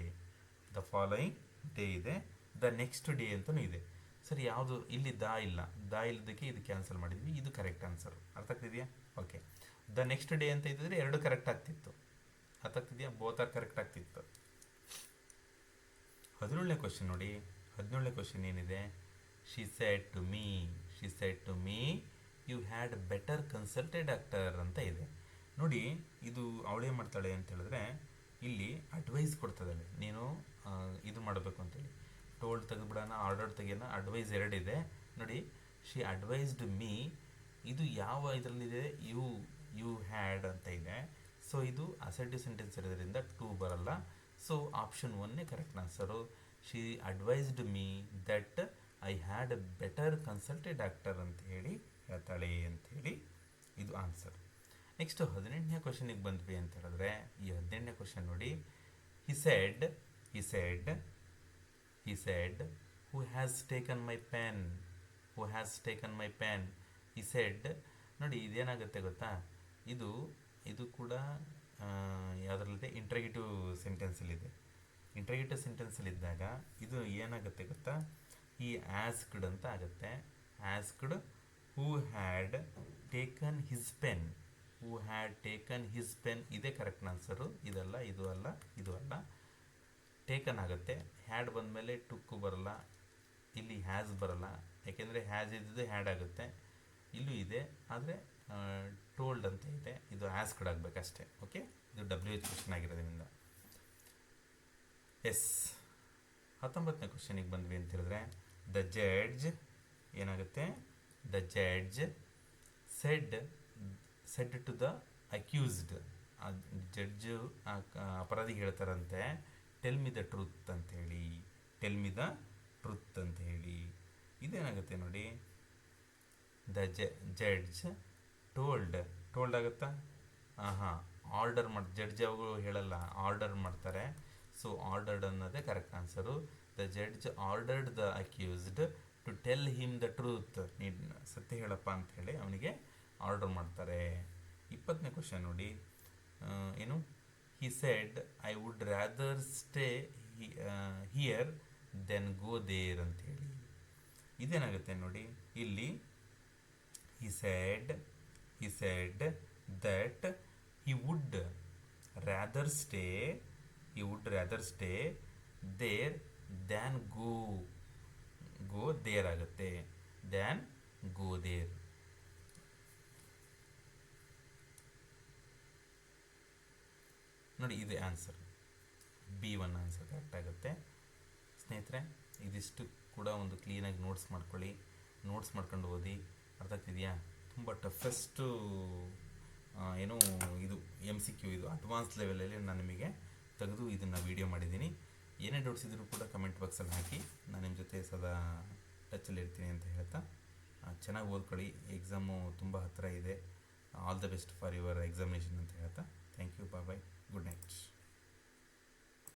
ಇದೆ. ದ ನೆಕ್ಸ್ಟ್ ಡೇ ಅಂತಲೂ ಇದೆ. ಸರಿ, ಯಾವುದು ಇಲ್ಲಿ ಇಲ್ಲದಕ್ಕೆ ಇದು ಕ್ಯಾನ್ಸಲ್ ಮಾಡಿದ್ವಿ. ಇದು ಕರೆಕ್ಟ್ ಆನ್ಸರ್. ಅರ್ಥ ಆಗ್ತಿದೆಯಾ? ಓಕೆ. ದ ನೆಕ್ಸ್ಟ್ ಡೇ ಅಂತ ಇದ್ದಿದ್ರೆ ಎರಡು ಕರೆಕ್ಟ್ ಆಗ್ತಿತ್ತು. ಅರ್ಥ ಆಗ್ತಿದೆಯಾ? ಬೋತ್ ಆರ್ ಕರೆಕ್ಟ್ ಆಗ್ತಿತ್ತು. 17ನೇ ಕ್ವಶನ್ ನೋಡಿ. 17ನೇ ಕ್ವಶನ್ ಏನಿದೆ, she said to me you had better consult a doctor ಅಂತ ಇದೆ ನೋಡಿ. ಇದು ಅವಳೇನು ಮಾಡ್ತಾಳೆ ಅಂತ ಹೇಳಿದ್ರೆ, ಇಲ್ಲಿ ಅಡ್ವೈಸ್ ಕೊಡ್ತದಾಳೆ, ನೀನು ಇದು ಮಾಡಬೇಕು ಅಂತೇಳಿ. ಟೋಲ್ಡ್ ತೆಗೆದ್ಬಿಡೋಣ, ಆರ್ಡರ್ ತೆಗೆಯೋಣ. ಅಡ್ವೈಸ್ ಎರಡಿದೆ ನೋಡಿ. ಶಿ ಅಡ್ವೈಸ್ಡ್ ಮೀ, ಇದು ಯಾವ ಇದರಲ್ಲಿದೆ, ಯು ಹ್ಯಾಡ್ ಅಂತ ಇದೆ. ಸೊ ಇದು ಅಸರ್ಟಿವ್ ಸೆಂಟೆನ್ಸ್ ಇರೋದ್ರಿಂದ 2 ಬರಲ್ಲ. So option 1 correct answer. She advised me that I had A better consult a doctor ಅಂತ ಹೇಳಿ ಹೇಳ್ತಾಳೆ ಅಂಥೇಳಿ ಇದು ಆನ್ಸರ್. ನೆಕ್ಸ್ಟ್ 18ನೇ ಕ್ವಶನಿಗೆ ಬಂದ್ವಿ ಅಂತ ಹೇಳಿದ್ರೆ, ಈ 18ನೇ ಕ್ವಶನ್ ನೋಡಿ. He shed who has taken my pen he said ನೋಡಿ. ಇದೇನಾಗುತ್ತೆ ಗೊತ್ತಾ, ಇದು ಕೂಡ ಯಾವುದ್ರಲ್ಲಿದೆ, ಇಂಟ್ರಗೇಟಿವ್ ಸೆಂಟೆನ್ಸಲ್ಲಿದೆ. ಇಂಟ್ರಗೇಟಿವ್ ಸೆಂಟೆನ್ಸಲ್ಲಿದ್ದಾಗ ಇದು ಏನಾಗುತ್ತೆ ಗೊತ್ತಾ, ಈ ಆಸ್ಕ್ಡ್ ಅಂತ ಆಗುತ್ತೆ. Asked who had taken his pen ಇದೇ ಕರೆಕ್ಟ್ ಆನ್ಸರು. ಇದು ಅಲ್ಲ. ಟೇಕನ್ ಆಗುತ್ತೆ. ಹ್ಯಾಡ್ ಬಂದಮೇಲೆ ಟುಕ್ಕು ಬರಲ್ಲ, ಇಲ್ಲಿ ಹ್ಯಾಸ್ ಬರಲ್ಲ. ಯಾಕೆಂದರೆ ಹ್ಯಾಸ್ ಇದ್ದಿದ್ದು ಹ್ಯಾಡ್ ಆಗುತ್ತೆ. ಇಲ್ಲೂ ಇದೆ, ಆದರೆ ಟೋಲ್ಡ್ ಅಂತ ಇದೆ. ಇದು ಆಸ್ಕ್ಡ್ ಆಗಬೇಕಷ್ಟೇ. ಓಕೆ, ಇದು WH ಕ್ವಶನ್ ಆಗಿರೋದ್ರಿಂದ. ಎಸ್. 19ನೇ ಕ್ವಶನಿಗೆ ಬಂದ್ವಿ ಅಂತ ಹೇಳಿದ್ರೆ, ದ ಜಡ್ಜ್ ಏನಾಗುತ್ತೆ, the judge said to the accused. Judge ಅಪರಾಧಿಗೆ ಹೇಳ್ತಾರಂತೆ, ಟೆಲ್ ಮಿ ದ ಟ್ರೂತ್ ಅಂತ ಹೇಳಿ. ಇದೇನಾಗುತ್ತೆ ನೋಡಿ, ದ ಜಡ್ಜ್ ಟೋಲ್ಡ್ ಆಗುತ್ತಾ? ಆರ್ಡರ್ ಜಡ್ಜ್ ಅವರು ಹೇಳಲ್ಲ, ಆರ್ಡರ್ ಮಾಡ್ತಾರೆ. ಸೊ ಆರ್ಡರ್ಡ್ ಅನ್ನೋದೇ correct answer. The judge ordered the accused to tell him the truth. ನೀನು ಸತ್ಯ ಹೇಳಪ್ಪ ಅಂತ ಹೇಳಿ ಅವನಿಗೆ ಆರ್ಡರ್ ಮಾಡ್ತಾರೆ. 20ನೇ ಕ್ವಶನ್ ನೋಡಿ. ಏನು, he said I would rather stay here then go there ಅಂಥೇಳಿ. ಇದೇನಾಗುತ್ತೆ ನೋಡಿ, ಇಲ್ಲಿ he said that he would rather stay there than go there ಆಗುತ್ತೆ. than go there. ನೋಡಿ, ಇದೆ ಆನ್ಸರ್. B1 ಆನ್ಸರ್ ಕರೆಕ್ಟ್ ಆಗುತ್ತೆ. ಸ್ನೇಹಿತರೆ, ಇದಿಷ್ಟು ಕೂಡ ಒಂದು ಕ್ಲೀನಾಗಿ ನೋಟ್ಸ್ ಮಾಡ್ಕೊಂಡು ಓದಿ. ಅರ್ಥ ಆಗ್ತಿದೆಯಾ? ತುಂಬ ಟಫೆಸ್ಟು ಇದು MCQ, ಇದು ಅಡ್ವಾನ್ಸ್ ಲೆವೆಲಲ್ಲಿ ನಾನು ನಿಮಗೆ ತೆಗೆದು ಇದನ್ನು ವೀಡಿಯೋ ಮಾಡಿದ್ದೀನಿ. ಏನೇ ಡೌಟ್ಸ್ ಇದ್ದರೂ ಕೂಡ ಕಮೆಂಟ್ ಬಾಕ್ಸಲ್ಲಿ ಹಾಕಿ. ನಾನು ನಿಮ್ಮ ಜೊತೆ ಸದಾ ಟಚಲ್ಲಿ ಇರ್ತೀನಿ ಅಂತ ಹೇಳ್ತಾ, ಚೆನ್ನಾಗಿ ಓದ್ಕೊಳ್ಳಿ. ಎಕ್ಸಾಮು ತುಂಬ ಹತ್ತಿರ ಇದೆ. All the best for your examination ಅಂತ ಹೇಳ್ತಾ